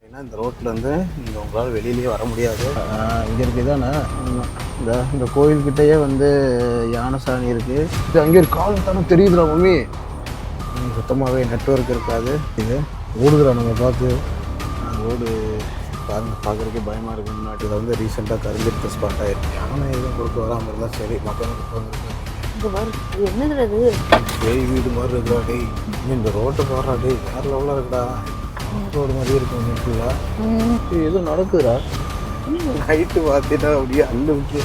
ஏன்னா இந்த ரோட்லேருந்து இங்கே உங்களால் வெளியிலேயே வர முடியாது. இங்கே இருக்குது தானே இந்த கோயில்கிட்டயே வந்து யானை சாணி இருக்குது. இது அங்கே ஒரு கால் தானே தெரியுதுடா மம்மி. சுத்தமாகவே நெட்வொர்க் இருக்காது. இது ஓடுதுடா நம்ம பார்த்து ரோடு பாருங்கள், பார்க்குறதுக்கே பயமாக இருக்குது. முன்னாடி வந்து ரீசெண்டாக கருங்கெடுத்த ஸ்பாட் ஆகிருக்கு. யானை எதுவும் கொடுக்க வராமல் இருந்தால் சரி. மக்களுக்கு என்னது டேய் வீடு மாதிரி இருக்குடா. டேய் இந்த ரோட்டை போடுறா. டேய் வேறு லெவலாக இருக்குடா. ரோடு மாதிரி இருக்கும் நெட்டில் எதுவும் நடக்குதுடா. நைட்டு பார்த்துட்டா அப்படியே அல்லுக்கு.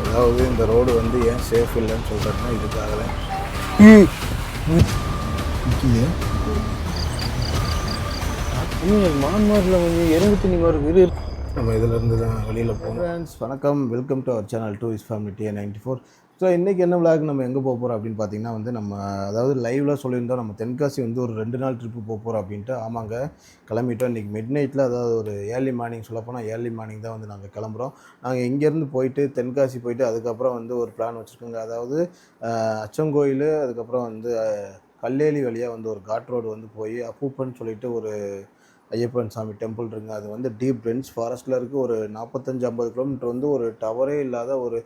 அதாவது இந்த ரோடு வந்து ஏன் சேஃப் இல்லைன்னு சொல்கிறேன்னா இதுக்காக மான்மாரில் கொஞ்சம் எறும்பு தண்ணி மாதிரி வீடு. நம்ம இதிலேருந்து தான் வெளியில் போகணும். ஃப்ரெண்ட்ஸ் வணக்கம், welcome to our channel two is family TN94. So இன்றைக்கி என்ன விளாக் நம்ம எங்கே போக போகிறோம் அப்படின்னு பார்த்தீங்கன்னா வந்து நம்ம அதாவது லைவில் சொல்லியிருந்தோம் நம்ம தென்காசி வந்து ஒரு 2 நாள் ட்ரிப்பு போக போகிறோம் அப்படின்ட்டு. ஆமாங்க, கிளம்பிட்டோம். இன்றைக்கி மிட் நைட்டில், அதாவது ஒரு ஏர்லி மார்னிங் சொல்லப்போனால் ஏர்லி மார்னிங் தான் வந்து நாங்கள் கிளம்புறோம். நாங்கள் இங்கேருந்து போயிட்டு தென்காசி போயிட்டு அதுக்கப்புறம் வந்து ஒரு பிளான் வச்சுருக்கோங்க. அதாவது அச்சங்கோயில், அதுக்கப்புறம் வந்து கல்லேலி வழியாக வந்து ஒரு காட் ரோடு வந்து போய் அப்பூப்பன்னு சொல்லிட்டு ஒரு ஐயப்பன் சாமி டெம்பிள் இருக்குங்க. அது வந்து டீப் டென்ஸ் ஃபாரஸ்ட்டில் இருக்குது. ஒரு 45-50 கிலோமீட்டர் வந்து ஒரு டவரே இல்லாத ஒரு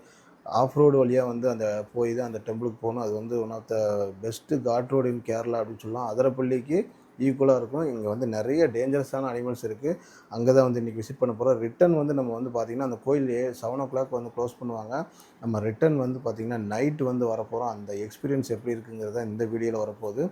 ஆஃப் ரோடு வழியாக வந்து அந்த போய் தான் அந்த டெம்பிளுக்கு போகணும். அது வந்து one of the best ghat road in Kerala அப்படின்னு சொல்லலாம். அதிரப்பள்ளிக்கு ஈக்குவலாக இருக்கும். இங்கே வந்து நிறைய டேஞ்சரஸான அனிமல்ஸ் இருக்குது. அங்கே தான் வந்து இன்றைக்கி விசிட் பண்ண போகிறோம். ரிட்டன் வந்து நம்ம வந்து பார்த்திங்கன்னா அந்த கோயில் 7 o'clock வந்து க்ளோஸ் பண்ணுவாங்க. நம்ம ரிட்டன் வந்து பார்த்திங்கன்னா நைட்டு வந்து வரப்போகிறோம். அந்த எக்ஸ்பீரியன்ஸ் எப்படி இருக்குங்கிறத இந்த வீடியோவில் வரப்போகுது.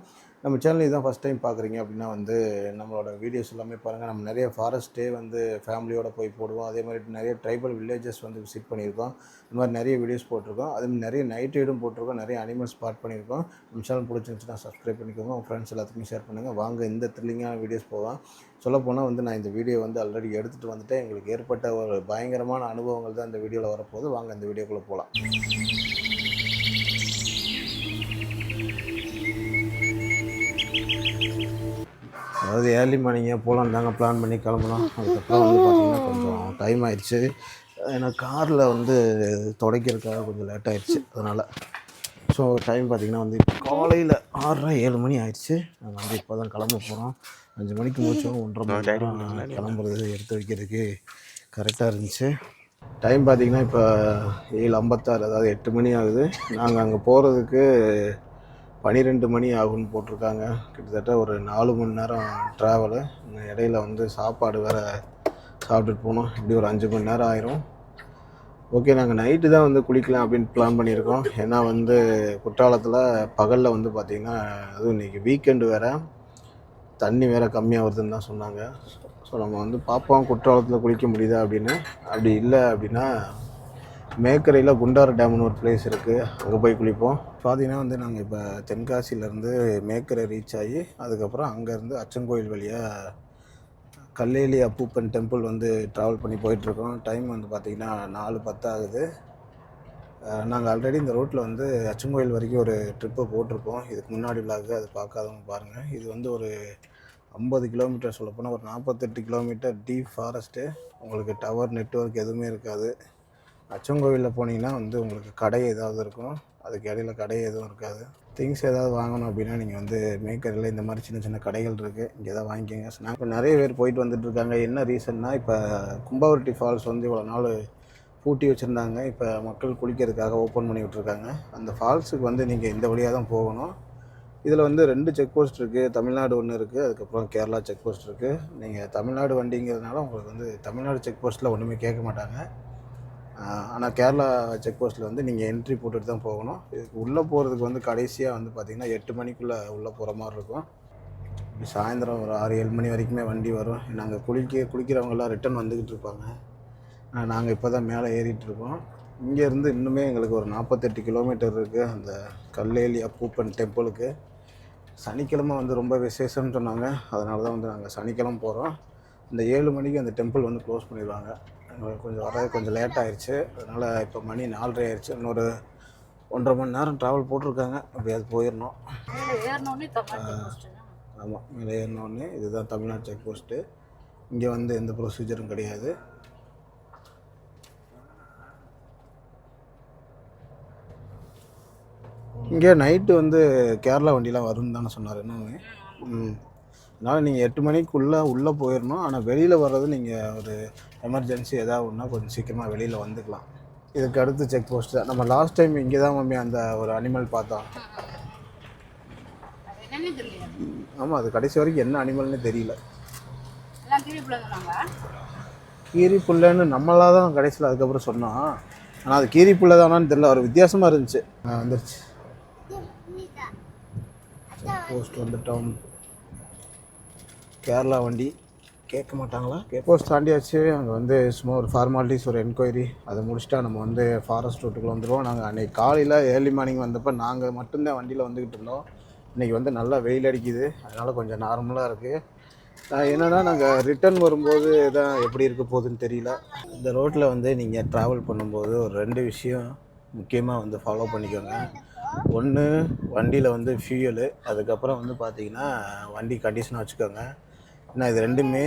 நம்ம சேனல் இதுதான் ஃபஸ்ட் டைம் பார்க்குறீங்க அப்படின்னா வந்து நம்மளோட வீடியோஸ் எல்லாமே பாருங்கள். நம்ம நிறைய ஃபாரஸ்ட்டே வந்து ஃபேமிலியோடு போய் போடுவோம். அதே மாதிரி நிறைய ட்ரைபல் வில்லேஜஸ் வந்து விசிட் பண்ணியிருக்கோம். இந்த மாதிரி நிறைய வீடியோஸ் போட்டிருக்கோம். அதே மாதிரி நிறைய நைட் ரைடும் போட்டிருக்கோம். நிறைய அனிமல்ஸ் ஸ்பாட் பண்ணியிருக்கோம். நம்ம சேனல் பிடிச்சிருந்துச்சுன்னா சப்ஸ்கிரைப் பண்ணிக்கோங்க. உங்கள் ஃப்ரெண்ட்ஸ் எல்லாத்துக்குமே ஷேர் பண்ணுங்கள். வாங்க இந்த த்ரில்லிங்கான வீடியோஸ் போவேன். சொல்லப்போனால் வந்து நான் இந்த வீடியோ வந்து ஆல்ரெடி எடுத்துகிட்டு வந்துட்டேன். எங்களுக்கு ஏற்பட்ட ஒரு பயங்கரமான அனுபவங்கள் தான் இந்த வீடியோவில் வரப்போகுது. வாங்க இந்த வீடியோக்குள்ளே போகலாம். அதாவது ஏர்லி மார்னிங்கே போகலாம் தாங்க பிளான் பண்ணி கிளம்புனோம். அதுக்கப்புறம் வந்து பார்த்திங்கன்னா கொஞ்சம் டைம் ஆயிடுச்சு. ஏன்னா காரில் வந்து துடைக்கிறதுக்காக கொஞ்சம் லேட் ஆகிடுச்சு. அதனால் ஸோ டைம் பார்த்திங்கன்னா வந்து காலையில் 6:30-7 மணி ஆயிடுச்சு. நாங்கள் வந்து இப்போ தான் கிளம்ப போகிறோம். 5 மணிக்கு முடிச்சோம். 1:30 மணி நேரம் கிளம்புறது எடுத்து வைக்கிறதுக்கு கரெக்டாக இருந்துச்சு. டைம் பார்த்திங்கன்னா இப்போ 7:56, அதாவது 8 மணி ஆகுது. நாங்கள் அங்கே போகிறதுக்கு 12 மணி ஆகும்னு போட்டிருக்காங்க. கிட்டத்தட்ட ஒரு 4 மணி நேரம் ட்ராவலு. இடையில வந்து சாப்பாடு வேறு சாப்பிட்டுட்டு போகணும். இப்படி ஒரு 5 மணி நேரம் ஆயிரும். ஓகே, நாங்கள் நைட்டு தான் வந்து குளிக்கலாம் அப்படின்னு பிளான் பண்ணியிருக்கோம். ஏன்னா வந்து குற்றாலத்தில் பகலில் வந்து பார்த்திங்கன்னா அதுவும் இன்றைக்கி வீக்கெண்டு வேறு, தண்ணி வேறு கம்மியாக வருதுன்னு தான் சொன்னாங்க. ஸோ நம்ம வந்து பார்ப்போம் குற்றாலத்தில் குளிக்க முடியுதா அப்படின்னு. அப்படி இல்லை அப்படின்னா மேக்கரையில் குண்டாறு டேம்னு ஒரு பிளேஸ் இருக்குது, அங்கே போய் குளிப்போம். பார்த்திங்கன்னா வந்து நாங்கள் இப்போ தென்காசியிலேருந்து மேக்கரை ரீச் ஆகி அதுக்கப்புறம் அங்கேருந்து அச்சங்கோயில் வழியாக கல்லேலி அப்பூப்பன் டெம்பிள் வந்து ட்ராவல் பண்ணி போயிட்டுருக்கோம். டைம் வந்து பார்த்திங்கன்னா 4:10 ஆகுது. நாங்கள் ஆல்ரெடி இந்த ரோட்டில் வந்து அச்சங்கோயில் வரைக்கும் ஒரு ட்ரிப்பை போட்டிருக்கோம். இதுக்கு முன்னாடி விளாகு, அது பார்க்காதவங்க பாருங்கள். இது வந்து ஒரு 50 கிலோமீட்டர், சொல்லப்போனால் ஒரு 48 கிலோமீட்டர் டீப் ஃபாரஸ்ட்டு. உங்களுக்கு டவர் நெட்வொர்க் எதுவுமே இருக்காது. அச்சங்கோவிலில் போனீங்கன்னா வந்து உங்களுக்கு கடை ஏதாவது இருக்கும், அதுக்கு இடையில கடை எதுவும் இருக்காது. திங்ஸ் ஏதாவது வாங்கணும் அப்படின்னா நீங்கள் வந்து மேக்கரில் இந்த மாதிரி சின்ன சின்ன கடைகள் இருக்குது, இங்கே தான் வாங்கிக்கோங்க. இப்போ நிறைய பேர் போயிட்டு வந்துட்டுருக்காங்க. என்ன ரீசன்னா, இப்போ கும்பாவரட்டி ஃபால்ஸ் வந்து இவ்வளோ நாள் பூட்டி வச்சுருந்தாங்க. இப்போ மக்கள் குளிக்கிறதுக்காக ஓப்பன் பண்ணி விட்ருக்காங்க. அந்த ஃபால்ஸுக்கு வந்து நீங்கள் இந்த வழியாக தான் போகணும். இதில் வந்து 2 செக் போஸ்ட் இருக்குது. தமிழ்நாடு ஒன்று இருக்குது, அதுக்கப்புறம் கேரளா செக் போஸ்ட் இருக்குது. நீங்கள் தமிழ்நாடு வண்டிங்கிறதுனால உங்களுக்கு வந்து தமிழ்நாடு செக் போஸ்ட்டில் ஒன்றுமே கேட்க மாட்டாங்க. ஆனால் கேரளா செக் போஸ்ட்டில் வந்து நீங்கள் என்ட்ரி போட்டுட்டு தான் போகணும். இதுக்கு உள்ளே போகிறதுக்கு வந்து கடைசியாக வந்து பார்த்திங்கன்னா 8 மணிக்குள்ளே உள்ளே போகிற மாதிரி இருக்கும். இப்படி சாயந்தரம் ஒரு 6-7 மணி வரைக்குமே வண்டி வரும். நாங்கள் குளிக்கிறவங்கெல்லாம் ரிட்டன் வந்துக்கிட்டு இருப்பாங்க. நாங்கள் இப்போ தான் மேலே ஏறிட்டுருக்கோம். இங்கேருந்து இன்னுமே எங்களுக்கு ஒரு 48 கிலோமீட்டர் இருக்குது அந்த கல்லேலி அப்பூப்பன் டெம்பிளுக்கு. சனிக்கிழமை வந்து ரொம்ப விசேஷம்னு சொன்னாங்க. அதனால தான் வந்து நாங்கள் சனிக்கிழமை போகிறோம். இந்த 7 மணிக்கு அந்த டெம்பிள் வந்து க்ளோஸ் பண்ணிடுவாங்க. கொஞ்சம் வர கொஞ்சம் லேட் ஆகிடுச்சு. அதனால் இப்போ மணி 4:30 ஆயிடுச்சு. இன்னொரு 1.5 மணி நேரம் ட்ராவல் போட்டிருக்காங்க. அப்படியாவது போயிடணும். ஆமாம், மேலே ஏறினோடனே இதுதான் தமிழ்நாடு செக் போஸ்ட்டு. இங்கே வந்து எந்த ப்ரொசீஜரும் கிடையாது. இங்கே நைட்டு வந்து கேரளா வண்டிலாம் வரும்னு தானே சொன்னார். இன்னொன்று அதனால் நீங்கள் 8 மணிக்குள்ளே உள்ளே போயிடணும். ஆனால் வெளியில் வர்றது நீங்கள் ஒரு எமர்ஜென்சி ஏதாவது ஒன்றா கொஞ்சம் சீக்கிரமாக வெளியில் வந்துக்கலாம். இதுக்கு அடுத்து செக் போஸ்ட் தான். நம்ம லாஸ்ட் டைம் இங்கே தான் மம்மி அந்த ஒரு அனிமல் பார்த்தோம். ஆமாம், அது கடைசி வரைக்கும் என்ன அனிமல்னு தெரியல. கீரி புல்லைன்னு நம்மளாக தான் கடைசியில் அதுக்கப்புறம் சொன்னோம். ஆனால் அது கீரி புல்லை தானான்னு தெரியல, ஒரு வித்தியாசமாக இருந்துச்சு. வந்துருச்சு செக் போஸ்ட் வந்துட்டோம். கேரளா வண்டி கேட்க மாட்டாங்களா? செக் போஸ்ட் தாண்டியாச்சு. அங்கே வந்து சும்மா ஒரு ஃபார்மாலிட்டிஸ், ஒரு என்கொயரி, அதை முடிச்சுட்டா நம்ம வந்து ஃபாரஸ்ட் ரூட்டுக்குள்ள வந்துடுவோம். நாங்கள் அன்றைக்கி காலையில் ஏர்லி மார்னிங் வந்தப்போ நாங்கள் மட்டும்தான் வண்டியில் வந்துக்கிட்டு இருந்தோம். இன்றைக்கி வந்து நல்லா வெயில் அடிக்குது, அதனால் கொஞ்சம் நார்மலாக இருக்குது. என்னென்னா நாங்கள் ரிட்டர்ன் வரும்போது தான் எப்படி இருக்க போகுதுன்னு தெரியல. இந்த ரோட்டில் வந்து நீங்கள் ட்ராவல் பண்ணும்போது ஒரு 2 விஷயம் முக்கியமாக வந்து ஃபாலோ பண்ணிக்கோங்க. ஒன்று, வண்டியில் வந்து ஃபியூயலு, அதுக்கப்புறம் வந்து பார்த்திங்கன்னா வண்டி கண்டிஷனாக வச்சுக்கோங்க. ஏன்னா இது ரெண்டுமே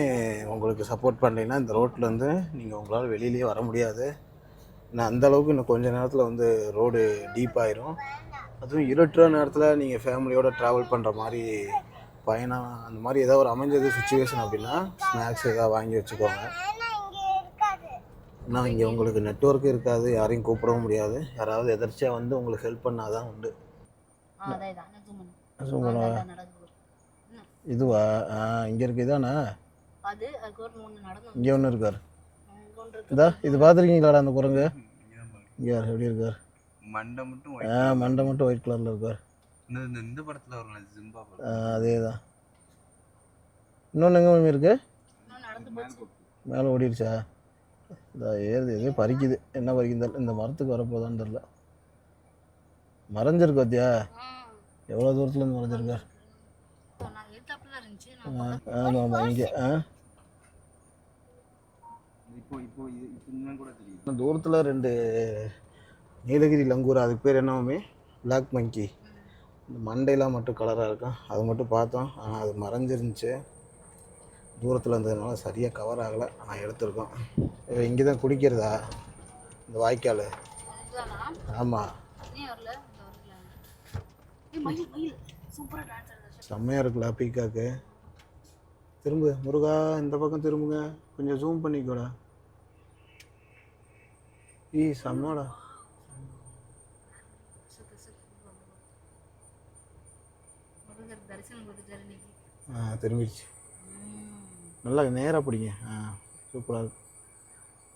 உங்களுக்கு சப்போர்ட் பண்ணலைன்னா இந்த ரோட்டில் வந்து நீங்கள் உங்களால் வெளியிலேயே வர முடியாது. ஏன்னா அந்தளவுக்கு இன்னும் கொஞ்சம் நேரத்தில் வந்து ரோடு டீப்பாயிரும். அதுவும் இருட்டுற நேரத்தில் நீங்கள் ஃபேமிலியோடு ட்ராவல் பண்ணுற மாதிரி பயணம் அந்த மாதிரி ஏதாவது ஒரு அமைஞ்சது சுச்சுவேஷன் அப்படின்னா ஸ்நாக்ஸ் எதாவது வாங்கி வச்சுக்கோங்க. ஏன்னா இங்கே உங்களுக்கு நெட்வொர்க்கு இருக்காது, யாரையும் கூப்பிடவும் முடியாது. யாராவது எதர்ச்சியாக வந்து உங்களுக்கு ஹெல்ப் பண்ணால் தான் உண்டு. இதுவா? இங்கே இருக்குது இதானே? இங்கே ஒன்று இருக்கார். இதா இது பார்த்துருக்கீங்களாடா அந்த குரங்கு? இங்கே எப்படி இருக்கார்? மண்டை மட்டும் ஒயிட் கலரில் இருக்கார். இந்த படத்தில் வரும் ஜிம்பா, அதே தான். இன்னொன்று எங்கே மேம் இருக்கு? மேலே ஓடிடுச்சா? இந்த ஏறுது, எதே பறிக்குது. என்ன பறிக்குது இந்த மரத்துக்கு வரப்போதான்னு தெரில. மறைஞ்சிருக்கு பார்த்தியா? எவ்வளோ தூரத்துலேருந்து மறைஞ்சிருக்கார்? ஆமாம் ஆமாம், இங்கே தூரத்தில் 2 நீலகிரி லங்கூர், அதுக்கு பேர் என்னவுமே பிளாக் மங்கி. இந்த மண்டையெல்லாம் மட்டும் கலராக இருக்கும், அது மட்டும் பார்த்தோம். ஆனால் அது மறைஞ்சிருந்துச்சு, தூரத்தில் இருந்ததுனால சரியாக கவர் ஆகலை. ஆனால் எடுத்திருக்கோம். இங்கே தான் குடிக்கிறதா இந்த வாய்க்கால்? ஆமாம், செம்மையாக இருக்குல்ல பீக்காக்கு. திரும்ப முருகா, இந்த பக்கம் திரும்புங்க, கொஞ்சம் ஜூம் பண்ணிக்கோடா. செம்மடா. திரும்பிடுச்சு. நல்லா நேராக பிடிங்க. சூப்பராக இருக்கு.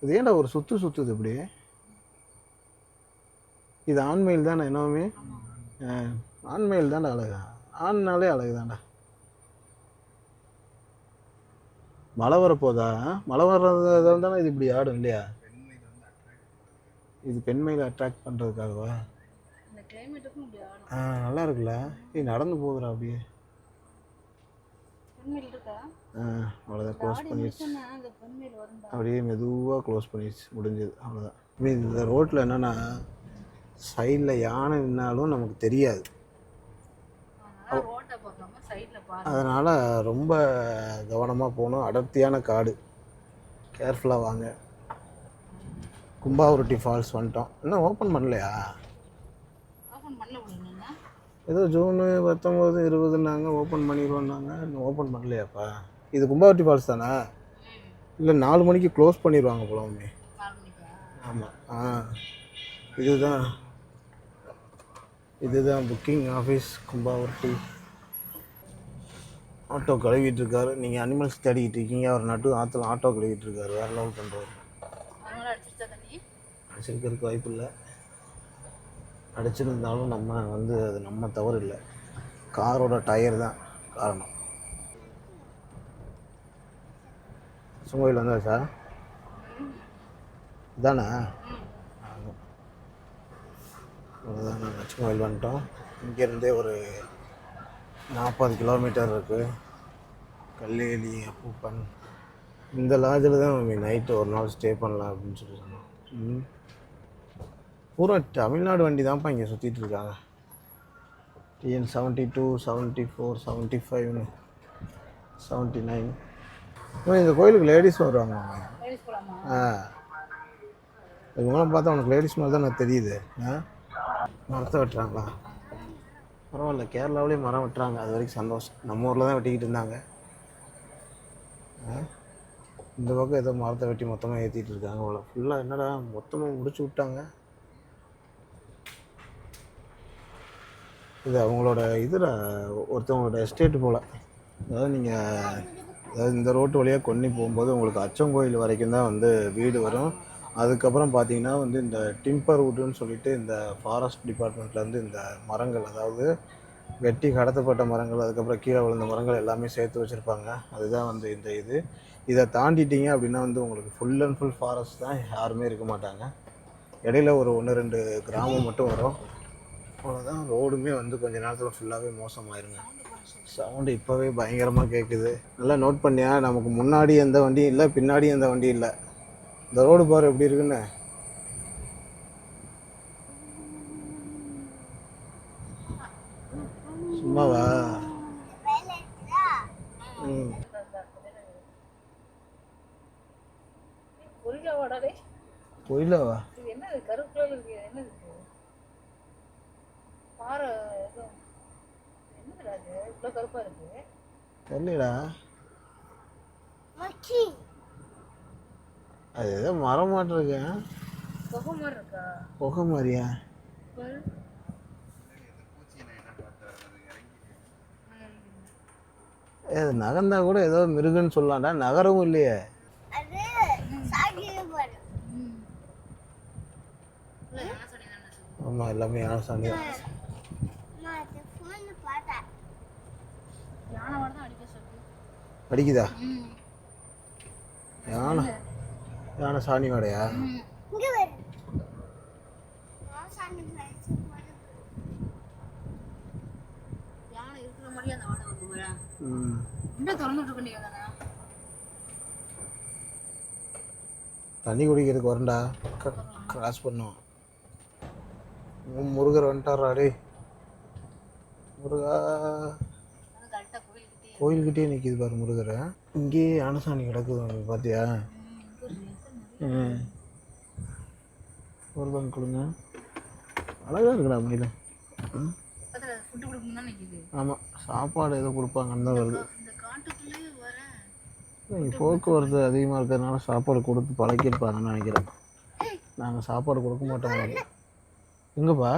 இது ஏன்டா ஒரு சுற்றுது இப்படி? இது ஆண்மயில் தானே? என்னவுமே ஆண்மயில் தான்டா அழகா. ஆண்னாலே அழகு தான்டா. மழை வரப்போதா? மழை வர்றதால தானே இது இப்படி ஆடும் இல்லையா? இது பெண்மையில் அட்ராக்ட் பண்ணுறதுக்காகவா? நல்லா இருக்குல்ல. நடந்து போகுதுடா அப்படியே. அவ்வளோதான், க்ளோஸ் பண்ணிடுச்சு. அப்படியே மெதுவாக க்ளோஸ் பண்ணிடுச்சு, முடிஞ்சது, அவ்வளோதான். இந்த ரோட்டில் என்னென்னா சைடில் யானை நின்னாலும் நமக்கு தெரியாது. அதனால் ரொம்ப கவனமாக போகணும். அடர்த்தியான காடு, கேர்ஃபுல்லாக வாங்க. கும்பாவரட்டி ஃபால்ஸ் வந்துட்டோம். இன்னும் ஓப்பன் பண்ணலையா? ஏதோ ஜூன் 19, 20 ஓப்பன் பண்ணிடுவோன்னாங்க. இன்னும் ஓப்பன் பண்ணலையாப்பா? இது கும்பாவரட்டி ஃபால்ஸ் தானே? இல்லை 4 மணிக்கு க்ளோஸ் பண்ணிடுவாங்க போலவுமே. ஆமாம், இதுதான் புக்கிங் ஆஃபீஸ் கும்பாவரட்டி. ஆட்டோ கழுவிட்டு இருக்காரு. நீங்கள் அனிமல்ஸ் தேடிக்கிட்டு இருக்கீங்க, அவர் நட்டு ஆற்றுல ஆட்டோ கழுவிட்டு இருக்காரு. வேறு லெவல் பண்ணுறாரு. அடிச்சிருக்கிறதுக்கு வாய்ப்பு இல்லை. அடிச்சிருந்தாலும் நம்ம வந்து அது நம்ம தவறு இல்லை, காரோட டயர் தான் காரணம். சுங்கோயில் வந்தாச்சா? இதானே? அவ்வளோதான், நாங்கள் சுங்கோயில் வந்துட்டோம். இங்கேருந்தே ஒரு 40 கிலோமீட்டர் இருக்குது. கல்லேலி, அப்பூப்பன். இந்த லாட்ஜில் தான் நைட்டு ஒரு நாள் ஸ்டே பண்ணலாம் அப்படின்னு சொல்லி சொன்னோம். பூரா தமிழ்நாடு வண்டி தான்ப்பா இங்கே சுற்றிட்டு இருக்காங்க. TN 72, 74, 75, 79. இந்த கோயிலுக்கு லேடிஸ் வருவாங்க. இவங்களாம் பார்த்தா உனக்கு லேடிஸ் மாதிரி தான் எனக்கு தெரியுது. மரத்தை வெட்டுறாங்களா? பரவாயில்ல, கேரளாவிலேயே மரம் வெட்டுறாங்க, அது வரைக்கும் சந்தோஷம். நம்ம ஊரில் தான் வெட்டிக்கிட்டு இருந்தாங்க. இந்த பக்கம் ஏதோ மரத்தை வெட்டி மொத்தமாக ஏற்றிட்டு இருக்காங்க அவ்வளோ. ஃபுல்லாக என்னடா மொத்தமாக முடிச்சு விட்டாங்க. இது அவங்களோட இதில் ஒருத்தவங்களோட எஸ்டேட்டு போல். அதாவது நீங்கள் அதாவது இந்த ரோட்டு வழியாக கொன்னி போகும்போது உங்களுக்கு அச்சங்கோயில் வரைக்கும் தான் வந்து வீடு வரும். அதுக்கப்புறம் பார்த்தீங்கன்னா வந்து இந்த டிம்பர் வுட்டுன்னு சொல்லிட்டு இந்த ஃபாரஸ்ட் டிபார்ட்மெண்ட்லேருந்து இந்த மரங்கள், அதாவது வெட்டி கடத்தப்பட்ட மரங்கள், அதுக்கப்புறம் கீழே விழுந்த மரங்கள் எல்லாமே சேர்த்து வச்சுருப்பாங்க. அதுதான் வந்து இந்த இதை தாண்டிட்டீங்க அப்படின்னா வந்து உங்களுக்கு ஃபுல் அண்ட் ஃபுல் ஃபாரஸ்ட் தான், யாருமே இருக்க மாட்டாங்க. இடையில ஒரு 1-2 கிராமம் மட்டும் வரும், அவ்வளோதான். ரோடுமே வந்து கொஞ்ச நேரத்தில் ஃபுல்லாகவே மோசமாயிருங்க. சவுண்டு இப்போவே பயங்கரமாக கேட்குது. நல்லா நோட் பண்ணியா, நமக்கு முன்னாடி எந்த வண்டியும் இல்லை, பின்னாடி எந்த வண்டியும் இல்லை. இந்த ரோடு பாரு எப்படி இருக்குன்னு. சும்மாவா? ம். பொயிலாவா? என்னது கருப்புல இருக்கு? என்னது பாறை? என்னதுடா இது இவ்வளோ கருப்பா இருக்கு? தெரியலடா, அது ஏதோ மரம் மாட்டிருக்கேன். புகை மாதிரி இருக்கா? புகை மாதிரியா? அது நகர்ந்தா கூட ஏதோ மிருகன்னு சொல்லலாம்டா, நகரவும் இல்லையே. ஆமா, எல்லாமே யானை சாணி தான். அடிக்குதா? யானை யானை சாணி வாடையா? யானை இருக்கிற மாதிரியே அந்த வாடை வந்து ம். என்ன திறந்து விட்டுருக்கீங்க? தண்ணி குடிக்கிறதுக்கு வரண்டா, கிராஸ் பண்ணும். முருகர் வந்துட்டாரா? டேய் முருகா, கோயில்கிட்டே நிற்கிது பாரு முருகரை. இங்கேயே யானைசாணி கிடக்குது பார்த்தியா? ம், ஒரு பங்கு கொடுங்க. அழகாக இருக்குடா மயிலம். ஆமாம், சாப்பாடு ஏதோ கொடுப்பாங்கன்னு தான் வருது. போக்குவரத்து அதிகமாக இருக்கிறதுனால சாப்பாடு கொடுத்து பழக்கியிருப்பாங்கன்னு நினைக்கிறேன். நாங்கள் சாப்பாடு கொடுக்க மாட்டோம் உங்களுக்கு. எங்கப்பா?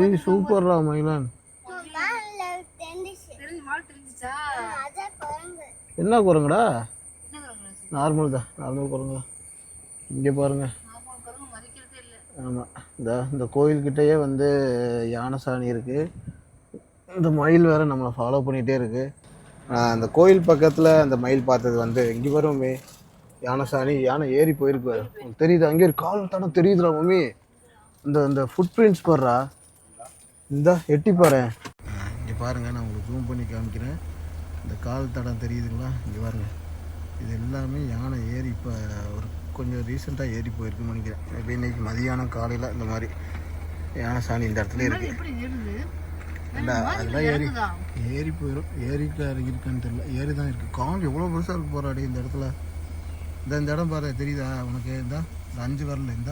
ஏய் சூப்பர்ரா மயிலான். என்ன குரங்குடா? நார்மல் தான், நார்மல் குரங்கு தான். இங்கே பாருங்க. ஆமாம், இந்த கோயில்கிட்டயே வந்து யானை சாணி இருக்குது. இந்த மயில் வேறு நம்மளை ஃபாலோ பண்ணிகிட்டே இருக்குது. அந்த கோயில் பக்கத்தில் அந்த மயில் பார்த்தது வந்து இங்கே வருமே யானை சாணி. யானை ஏறி போயிருக்கு வேறு, தெரியுது. அங்கே ஒரு கால் தடம் தெரியுதுடா மம்மி. இந்த ஃபுட் பிரிண்ட்ஸ் பாடுறா, இந்த எட்டி பாரு. இங்கே பாருங்கள், நான் உங்களுக்கு ஜூம் பண்ணி காமிக்கிறேன். இந்த கால் தடம் தெரியுதுங்களா? இங்கே பாருங்கள், இது எல்லாமே யானை ஏறி இப்போ ஒரு கொஞ்சம் ரீசெண்டாக ஏறி போயிருக்குன்னு நினைக்கிறேன். மேபி இன்னைக்கு மதியானம் காலையில் இந்த மாதிரி யானை சாணி இந்த இடத்துல இருக்குது. அதெல்லாம் ஏறி போயிடும். ஏரிக்கா இருக்கான்னு தெரியல, ஏறி தான் இருக்குது. கால் எவ்வளோ பெருசாக இருக்கு போகிறாடி இந்த இடத்துல. இந்த இடம் பாரு, தெரியுதா உனக்கு? இந்த 5 வரல, இந்த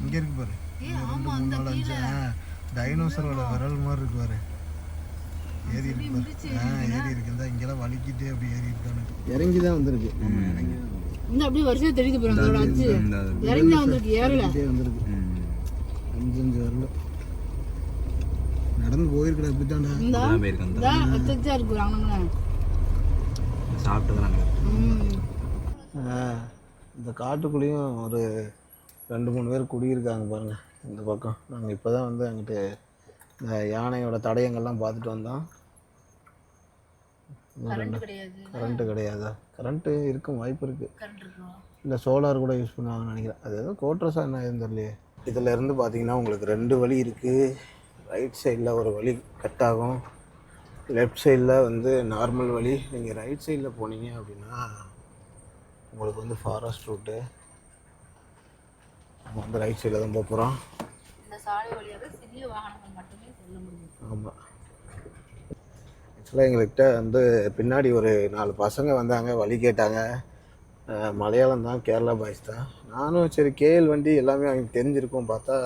இங்கே இருக்கு பாரு, 2 3 4 5 டைனோசரோட விரல் மாதிரி இருக்கு பாரு. ஏறி இருக்கு பாரு. ஏறி இருக்கு. இந்த இங்கெல்லாம் வலிக்கிட்டே அப்படி ஏறி இருக்கானு. இறங்கி தான் வந்துருக்கு. இந்த அப்படியே வருஷம் தெரியுது பாருங்க. இறங்கி தான் வந்திருக்கு, ஏறல வந்திருக்கு. 5 வரல நடந்து போயிருக்கா. இப்படித்தாண்டா இந்த காட்டுக்குள்ளேயும் ஒரு 2-3 பேர் குடியிருக்காங்க பாருங்க. இந்த பக்கம் நாங்கள் இப்போ தான் வந்து அங்கிட்டு இந்த யானையோட தடயங்கள்லாம் பார்த்துட்டு வந்தோம். கரண்ட்டு கிடையாதா? கரண்ட்டு இருக்கும் வாய்ப்பு இருக்குது. இல்லை சோலார் கூட யூஸ் பண்ணுவாங்கன்னு நினைக்கிறேன். அது எதுவும் கோட்ரஸாக என்ன எதுவும் தெரியலையே. இதில் இருந்து பார்த்தீங்கன்னா உங்களுக்கு 2 வழி இருக்குது. ரைட் சைடில் ஒரு வழி கட் ஆகும், லெஃப்ட் சைடில் வந்து நார்மல் வழி. நீங்கள் ரைட் சைடில் போனீங்க அப்படின்னா உங்களுக்கு வந்து ஃபாரஸ்ட் ரூட்டு. நம்ம வந்து ரைட் சைடில் தான் போக போகிறோம். ஆமாம், ஆக்சுவலாக எங்கள்கிட்ட வந்து பின்னாடி ஒரு 4 பசங்க வந்தாங்க, வழி கேட்டாங்க. மலையாளம் தான், கேரளா பாய்ஸ் தான். நானும் சரி கேஎல் வண்டி எல்லாமே அவங்களுக்கு தெரிஞ்சிருக்கும் பார்த்தா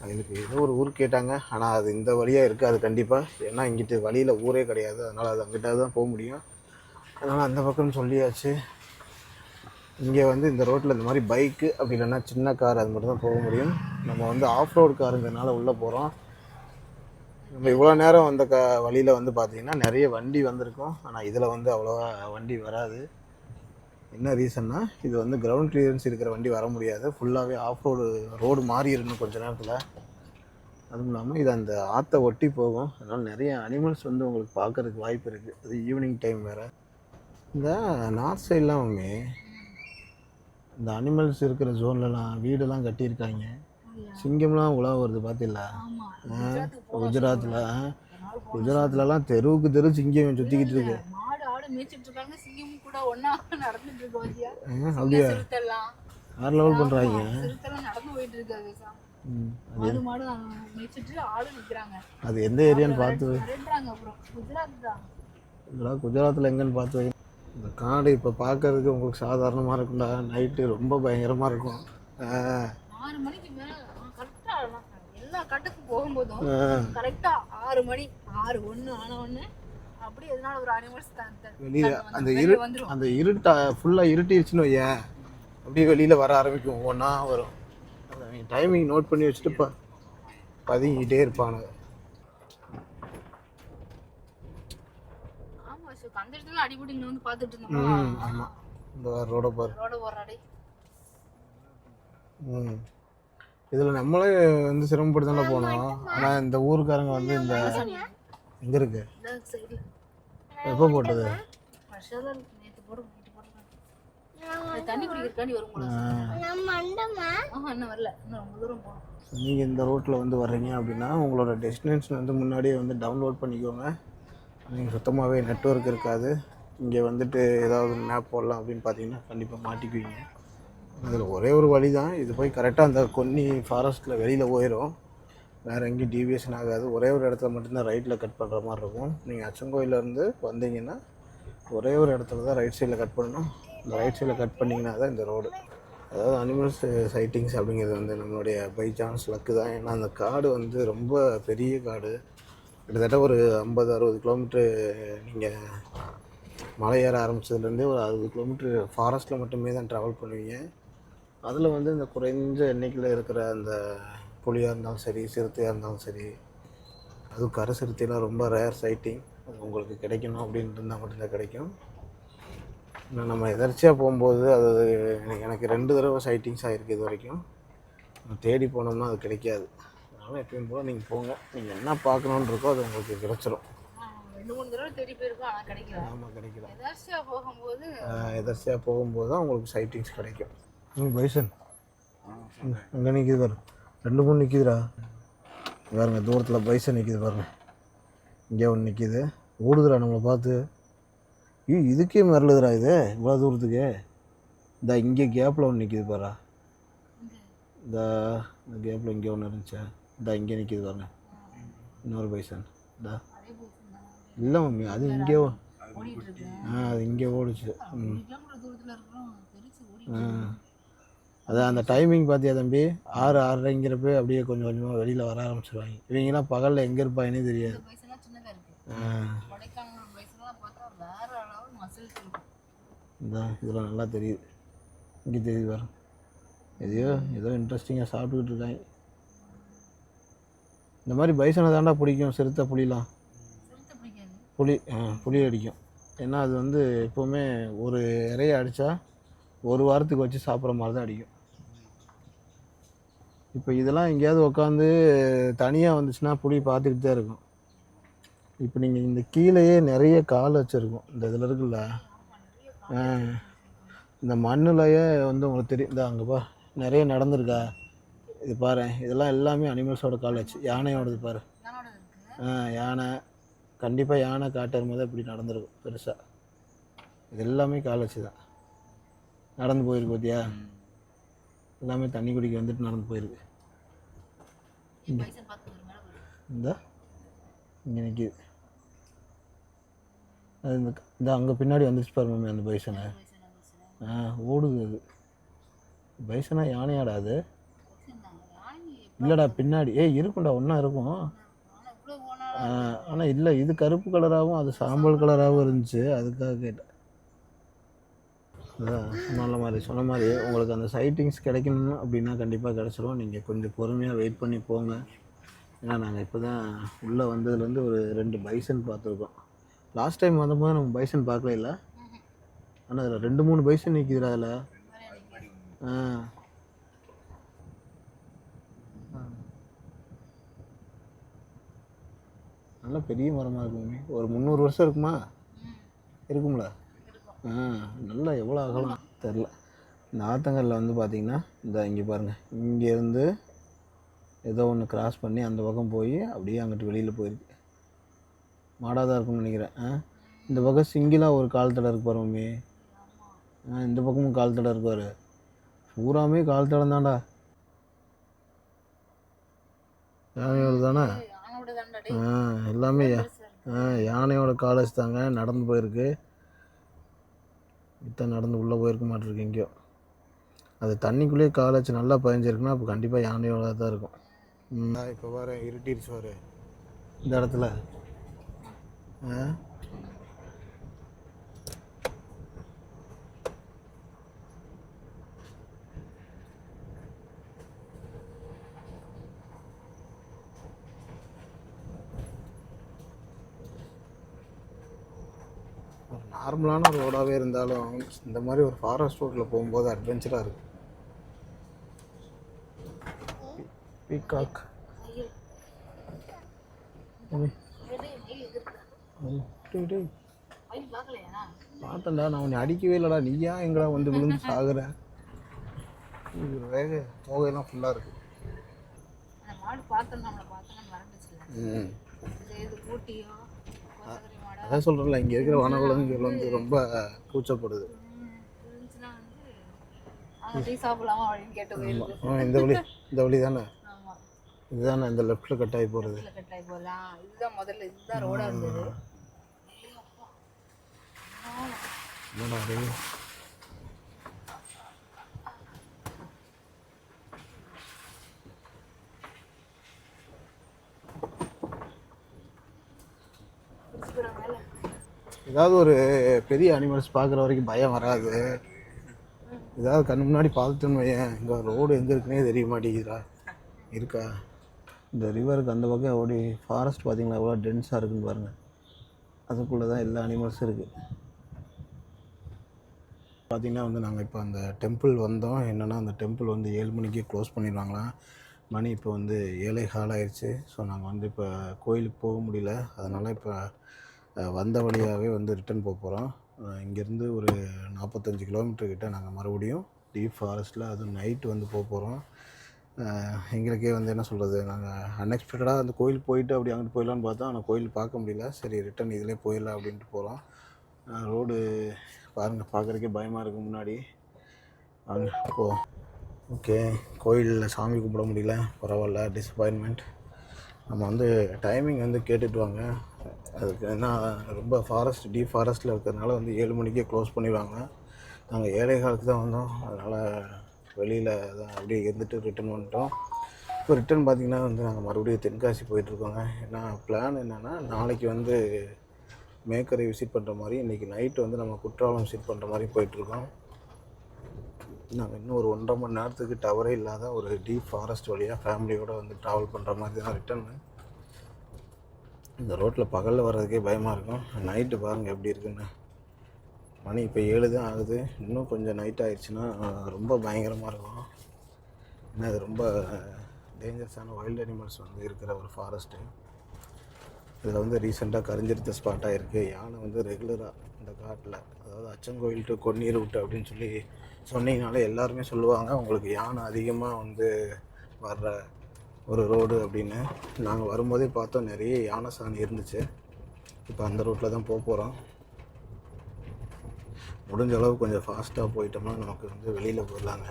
அதுக்கு ஏதோ ஒரு ஊர் கேட்டாங்க, ஆனால் அது இந்த வழியாக இருக்குது அது கண்டிப்பாக. ஏன்னா இங்கிட்டு வழியில் ஊரே கிடையாது, அதனால் அது அங்கிட்ட தான் போக முடியும். அதனால் அந்த பக்கம் சொல்லியாச்சு. இங்கே வந்து இந்த ரோட்டில் இந்த மாதிரி பைக்கு அப்படி இல்லைன்னா சின்ன கார் அது மட்டும் தான் போக முடியும். நம்ம வந்து ஆஃப் ரோடு காருங்கிறதுனால உள்ளே போகிறோம். நம்ம இவ்வளோ நேரம் வந்த வழியில் வந்து பார்த்திங்கன்னா நிறைய வண்டி வந்திருக்கும், ஆனால் இதில் வந்து அவ்வளோவா வண்டி வராது. என்ன ரீசன்னா இது வந்து கிரவுண்ட் கிளியரன்ஸ் இருக்கிற வண்டி வர முடியாது, ஃபுல்லாகவே ஆஃப் ரோடு மாறி இருக்கணும் கொஞ்சம் நேரத்தில். அதுவும் இல்லாமல் இது அந்த ஆற்றை ஒட்டி போகும், அதனால் நிறைய அனிமல்ஸ் வந்து உங்களுக்கு பார்க்குறதுக்கு வாய்ப்பு இருக்குது. அது ஈவினிங் டைம் வேறு. இந்த நார்த் சைட்லாமே இந்த அனிமல்ஸ் இருக்கிற ஜோன்லலாம் வீடெல்லாம் கட்டியிருக்காங்க. சிங்கம்லாம் உலக வருது பார்த்தீங்களா? குஜராத்லலாம் தெருவுக்கு தெரு சிங்கம் சுற்றிக்கிட்டு இருக்கு. அப்படியா? வேறு லெவல் பண்ணுறாங்க. அது எந்த ஏரியான்னு பார்த்து குஜராத்தில் எங்கன்னு பார்த்து. இந்த காடு இப்போ பார்க்கறதுக்கு உங்களுக்கு சாதாரணமாக இருக்கும்டா, நைட்டு ரொம்ப பயங்கரமாக இருக்கும். 6 மணிக்கு மேலே கரெக்டாக எல்லா கட்டுக்கும் போகும்போதும் கரெக்டாக 6 மணி 6:01 ஆன உடனே அப்படியே எதனால ஒரு அனிமல்ஸ் வெளியில் அந்த இருட்டா ஃபுல்லாக இருட்டிடுச்சுன்னு வையேன், அப்படியே வெளியில் வர ஆரம்பிக்கும், ஒவ்வொன்றா வரும். அவங்க டைமிங் நோட் பண்ணி வச்சுட்டு பதுங்கிட்டே இருப்பானுங்க. அந்த இடத்துல அடிபடி வந்து பார்த்துட்டு இருந்தோம். ஆமாம், இந்த ரோட பாரு. இதில் நம்மளே வந்து சிரமப்பட்டு தானே போனோம். ஆனால் இந்த ஊருக்காரங்க வந்து இந்த எங்கே இருக்கு, எப்போ போட்டது? தண்ணி குடிக்கிறதுக்காண்டி வரும். வரல, இன்னும் ரொம்ப தூரம் போகணும். நீங்கள் இந்த ரோட்டில் வந்து வர்றீங்க அப்படின்னா உங்களோட டெஸ்டினேஷன் வந்து முன்னாடியே வந்து டவுன்லோட் பண்ணிக்கோங்க. நீங்கள் சுத்தமாகவே நெட்வொர்க் இருக்காது. இங்கே வந்துட்டு ஏதாவது மேப் போடலாம் அப்படின்னு பார்த்தீங்கன்னா கண்டிப்பாக மாட்டிக்குவீங்க. அதில் ஒரே ஒரு வழி தான், இது போய் கரெக்டாக அந்த கொன்னி ஃபாரஸ்ட்டில் வெளியில் போயிடும், வேறு எங்கேயும் டீவியேஷன் ஆகாது. ஒரே ஒரு இடத்துல மட்டும்தான் ரைட்டில் கட் பண்ணுற மாதிரி இருக்கும். நீங்கள் அச்சங்கோயிலேருந்து வந்தீங்கன்னா ஒரே ஒரு இடத்துல தான் ரைட் சைடில் கட் பண்ணணும். இந்த ரைட் சைடில் கட் பண்ணிங்கன்னா தான் இந்த ரோடு. அதாவது அனிமல்ஸ் சைட்டிங்ஸ் அப்படிங்கிறது வந்து நம்மளுடைய பை சான்ஸ் லக்கு தான். ஏன்னா அந்த காடு வந்து ரொம்ப பெரிய காடு, கிட்டத்தட்ட ஒரு 50-60 கிலோமீட்ரு நீங்கள் மலை ஏற ஆரம்பித்ததுலேருந்தே ஒரு 60 கிலோமீட்ரு ஃபாரஸ்ட்டில் மட்டுமே தான் ட்ராவல் பண்ணுவீங்க. அதில் வந்து இந்த குறைஞ்ச எண்ணிக்கையில் இருக்கிற அந்த புலியாக இருந்தாலும் சரி, சிறுத்தையாக இருந்தாலும் சரி, அதுவும் கரை சிறுத்தைலாம் ரொம்ப ரேர் சைட்டிங். அது உங்களுக்கு கிடைக்கணும் அப்படின்னு இருந்தால் மட்டும்தான் கிடைக்கும். இன்னும் நம்ம எதர்ச்சியாக போகும்போது அது எனக்கு 2 தடவை சைட்டிங்ஸ் ஆகிருக்கு இது வரைக்கும். தேடி போனோம்னா அது கிடைக்காது. அதனால் எப்பயும் போல் நீங்கள் போங்க, நீங்கள் என்ன பார்க்கணுன்னு இருக்கோ அது உங்களுக்கு கிடச்சிரும். 2-3 தடவை தேடி போயிருக்கோம், ஆனால் கிடைக்கல. ஆமாம், கிடைக்கல. எதர்ச்சியாக போகும்போது தான் உங்களுக்கு சைட்டிங்ஸ் கிடைக்கும். பைசன் அங்கே நிற்கிது பாரு, 2-3 நிற்கிதுடா பாருங்க, தூரத்தில் பைசன் நிற்கிது பாருங்க. இங்கே ஒன்று நிற்கிது, ஓடுதுடா நம்மளை பார்த்து. இதுக்கே மிரளுதுடா இது இவ்வளோ தூரத்துக்கு. இந்த இங்கே கேப்பில் ஒன்று நிற்கிது பாரா, இந்த கேப்பில் இங்கே ஒன்று இருந்துச்சா, இந்த இங்கே நிற்கிது பாருங்க இன்னொரு பைசன். இந்த இல்லை மம்மி, அது இங்கே அது இங்கே ஓடிச்சு. அதான் அந்த டைமிங் பார்த்தியா தம்பி, 6-6:30ங்கிறப்ப அப்படியே கொஞ்சம் கொஞ்சமாக வெளியில் வர ஆரம்பிச்சிருவாங்க. இவங்கெல்லாம் பகலில் எங்கே இருப்பாங்கன்னே தெரியாது. இதான் இதெல்லாம் நல்லா தெரியுது, இங்கே தெரியுது பாரு. ஏதோ இன்ட்ரெஸ்டிங்காக சாப்பிட்டுக்கிட்டு இருக்காங்க. இந்த மாதிரி பைசனை தாண்டா பிடிக்கும், சிறுத்தை புலிலாம். புளி அடிக்கும். ஏன்னா அது வந்து எப்போவுமே ஒரு இறையை அடித்தா ஒரு வாரத்துக்கு வச்சு சாப்பிட்ற மாதிரி தான் அடிக்கும். இப்போ இதெல்லாம் எங்கேயாவது உட்காந்து தனியாக வந்துச்சுன்னா புளி பார்த்துக்கிட்டு தான் இருக்கும். இப்போ நீங்கள் இந்த கீழேயே நிறைய கால் வச்சுருக்கோம், இந்த இதில் இருக்குல்ல, இந்த மண்ணுலையே வந்து உங்களுக்கு தெரியும். இந்த அங்கேப்பா நிறைய நடந்திருக்கா, இது பாரு, இதெல்லாம் எல்லாமே அனிமல்ஸோட கால் வச்சு. யானையோடது பாரு, யானை கண்டிப்பாக யானை காட்டரும் போது இப்படி நடந்திருக்கும் பெருசாக. இது எல்லாமே கால் வச்சு தான் நடந்து போயிருக்கு பார்த்தியா, எல்லாமே தண்ணி குடிக்க வந்துட்டு நடந்து போயிருக்கு. இந்த இங்கே நிற்கிது, அது இந்த அங்கே பின்னாடி வந்துச்சு பாரு மம்மி அந்த பைசனை. ஓடுது அது. பைசனா யானையாடா அது? இல்லைடா பின்னாடி இருக்கும்டா ஒன்றா இருக்கும். ஆனால் இவ்வளோ போனால் ஆனால் இல்லை இது கருப்பு கலராகவும் அது சாம்பல் கலராகவும் இருந்துச்சு, அதுக்காக கேட்டேன். அதான் சொன்ன மாதிரி உங்களுக்கு அந்த சைட்டிங்ஸ் கிடைக்கணும் அப்படின்னா கண்டிப்பாக கிடச்சிரும். நீங்கள் கொஞ்சம் பொறுமையாக வெயிட் பண்ணி போங்க. ஏன்னா நாங்கள் இப்போ தான் உள்ளே வந்ததுலேருந்து ஒரு 2 பைசன் பார்த்துருக்கோம். லாஸ்ட் டைம் வந்தபோது நம்ம பைசன் பார்க்கல இல்லை, ஆனால் அதில் 2-3 பைசன் நிற்கிதுடா அதில். ஆ நல்லா பெரிய மரமாக இருக்குமே, ஒரு 300 வருஷம் இருக்குமா? இருக்கும்ல. நல்லா எவ்வளோ அகலம் தெரில. இந்த ஆத்தங்கரில் வந்து பார்த்திங்கன்னா இங்கே பாருங்கள், இங்கேருந்து ஏதோ ஒன்று கிராஸ் பண்ணி அந்த பக்கம் போய் அப்படியே அங்கிட்டு வெளியில் போயிருக்கு. மாடாக தான் இருக்கும்னு நினைக்கிறேன். இந்த பக்கம் சிங்கிளாக ஒரு கால் தடை இருக்கு பாருமே. இந்த பக்கமும் கால் தடை இருக்காரு, பூராமே கால் தடம் தான்டா. யானையோட தானே எல்லாமே. யானையோட கால் வச்சுதாங்க நடந்து போயிருக்கு. இத்தனை நடந்து உள்ளே போயிருக்க மாட்டிருக்கு எங்கேயோ. அது தண்ணிக்குள்ளேயே கால் வச்சு நல்லா பதிஞ்சிருக்குன்னா அப்போ கண்டிப்பாக யானையோட தான் இருக்கும். இப்போ வர இருட்டிடுச்சு வர இந்த இடத்துல. நார்மலான ஒரு ரோடாகவே இருந்தாலும் இந்த மாதிரி ஒரு ஃபாரஸ்ட் ரோட்டில் போகும்போது அட்வென்ச்சராக இருக்குது. பீகாக் பார்த்தேன்டா, நான் உன்னை அடிக்கவே இல்லைடா, நீயா எங்கடா வந்து விழுந்து சாகுற. வேக தோகையெல்லாம் ஃபுல்லாக இருக்குது. அதான் சொல்கிறேன்ல, இங்கே இருக்கிற வனவிலங்குகள் வந்து ரொம்ப கூச்சப்படுது. இந்த வழி தானே, இதுதானே இந்த லெஃப்டில் கட் ஆகி போகிறது. இதுதான் முதல்ல, இதுதான் ரோடாக இருந்தது. ஏதாவது ஒரு பெரிய அனிமல்ஸ் பார்க்குற வரைக்கும் பயம் வராது. ஏதாவது கண்ணு முன்னாடி பார்த்துட்டோன்னு வையன், இங்கே ரோடு எங்கே இருக்குன்னே தெரிய மாட்டேங்குதுடா. இருக்கா இந்த ரிவருக்கு அந்த பக்கம் ஓடி ஃபாரஸ்ட் பார்த்திங்களா எவ்வளோ டென்ஸாக இருக்குன்னு பாருங்கள். அதுக்குள்ளே தான் எல்லா அனிமல்ஸும் இருக்குது. பார்த்திங்கன்னா வந்து நாங்கள் இப்போ அந்த டெம்பிள் வந்தோம். என்னென்னா அந்த டெம்பிள் வந்து 7 மணிக்கே க்ளோஸ் பண்ணிடுவாங்களாம். மணி இப்போ வந்து 7:15 ஆயிடுச்சு. ஸோ நாங்கள் வந்து இப்போ கோயிலுக்கு போக முடியல. அதனால் இப்போ வந்த வழியாகவே வந்து ரிட்டன் போக போகிறோம். இங்கேருந்து ஒரு 45 கிலோமீட்டர் கிட்ட நாங்கள் மறுபடியும் டீப் ஃபாரஸ்ட்டில் அதுவும் நைட்டு வந்து போக போகிறோம். எங்களுக்கே வந்து என்ன சொல்கிறது, நாங்கள் அன்எக்ஸ்பெக்டடாக அந்த கோயில் போயிட்டு அப்படி அங்கிட்டு போயிடலான்னு பார்த்தோம். ஆனால் கோயில் பார்க்க முடியல. சரி ரிட்டன் இதிலே போயிடலாம் அப்படின்ட்டு போகிறோம். ரோடு பாருங்கள், பார்க்குறதுக்கே பயமாக இருக்குது முன்னாடி. வாங்க போ. ஓகே, கோயிலில் சாமி கும்பிட முடியல, பரவாயில்ல, டிசப்பாயின்மெண்ட். நம்ம வந்து டைமிங் வந்து கேட்டுட்டு வாங்க. அதுக்கு என்ன, ரொம்ப ஃபாரஸ்ட் டீப் ஃபாரஸ்ட்டில் இருக்கிறதுனால வந்து 7 மணிக்கே க்ளோஸ் பண்ணிடுவாங்க. நாங்கள் 7:15 தான் வந்தோம். அதனால் வெளியில் தான் அப்படியே இருந்துட்டு ரிட்டன் வந்துட்டோம். இப்போ ரிட்டன் பார்த்திங்கன்னா வந்து நாங்கள் மறுபடியும் தென்காசி போயிட்டுருக்கோங்க. ஏன்னா பிளான் என்னென்னா, நாளைக்கு வந்து மேக்கரை விசிட் பண்ணுற மாதிரி, இன்றைக்கி நைட்டு வந்து நம்ம குற்றாலம் விசிட் பண்ணுற மாதிரி போயிட்டுருக்கோம். நாங்கள் இன்னும் ஒரு 1.5 மணி நேரத்துக்கு டவரே இல்லாத ஒரு டீப் ஃபாரஸ்ட் வழியாக ஃபேமிலியோடு வந்து ட்ராவல் பண்ணுற மாதிரி தான் ரிட்டர்னு. இந்த ரோட்டில் பகலில் வர்றதுக்கே பயமாக இருக்கும். நைட்டு பாருங்கள் எப்படி இருக்குன்னு. மணி இப்போ 7 தான் ஆகுது. இன்னும் கொஞ்சம் நைட் ஆகிடுச்சுன்னா ரொம்ப பயங்கரமாக இருக்கும். ஏன்னா அது ரொம்ப டேஞ்சரஸான வைல்டு அனிமல்ஸ் வந்து இருக்கிற ஒரு ஃபாரஸ்ட்டு. இதில் வந்து ரீசெண்டாக கரிஞ்செடுத்த ஸ்பாட்டாக இருக்குது. யானை வந்து ரெகுலராக இந்த காட்டில், அதாவது அச்சங்கோயில் டு கொன்னீர் ரூட்டு அப்படின்னு சொல்லி சொன்னீங்கனாலே எல்லாருமே சொல்லுவாங்க, உங்களுக்கு யானை அதிகமாக வந்து வர்ற ஒரு ரோடு அப்படின்னு. நாங்கள் வரும்போதே பார்த்தோம், நிறைய யானை சாணி இருந்துச்சு. இப்போ அந்த ரூட்டில் தான் போக போகிறோம். முடிஞ்ச அளவு கொஞ்சம் ஃபாஸ்ட்டாக போயிட்டோம்னா நமக்கு வந்து வெளியில் போயிடலாங்க.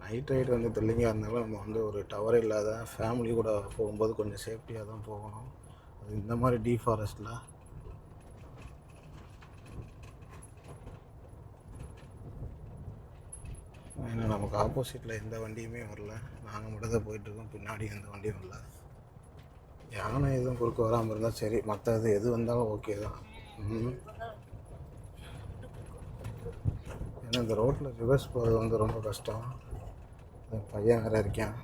நைட் ரைடு வந்து தெல்லிங்காக இருந்தாலும் நம்ம வந்து ஒரு டவர் இல்லாத ஃபேமிலி கூட போகும்போது கொஞ்சம் சேஃப்டியாக தான் போகணும். அது இந்த மாதிரி டீப் ஃபாரஸ்ட்டில். ஏன்னா நமக்கு ஆப்போசிட்டில் எந்த வண்டியுமே வரல, நாங்கள் மட்டும் தான் போயிட்டுருக்கோம், பின்னாடி எந்த வண்டியும் வரல. யானை எதுவும் குறுக்க வராமல் இருந்தால் சரி, மற்றது எது வந்தாலும் ஓகே தான். ஏன்னா இந்த ரோட்டில் ரிவர்ஸ் போகிறது வந்து ரொம்ப கஷ்டம். பையன் வேறு இருக்கேன்,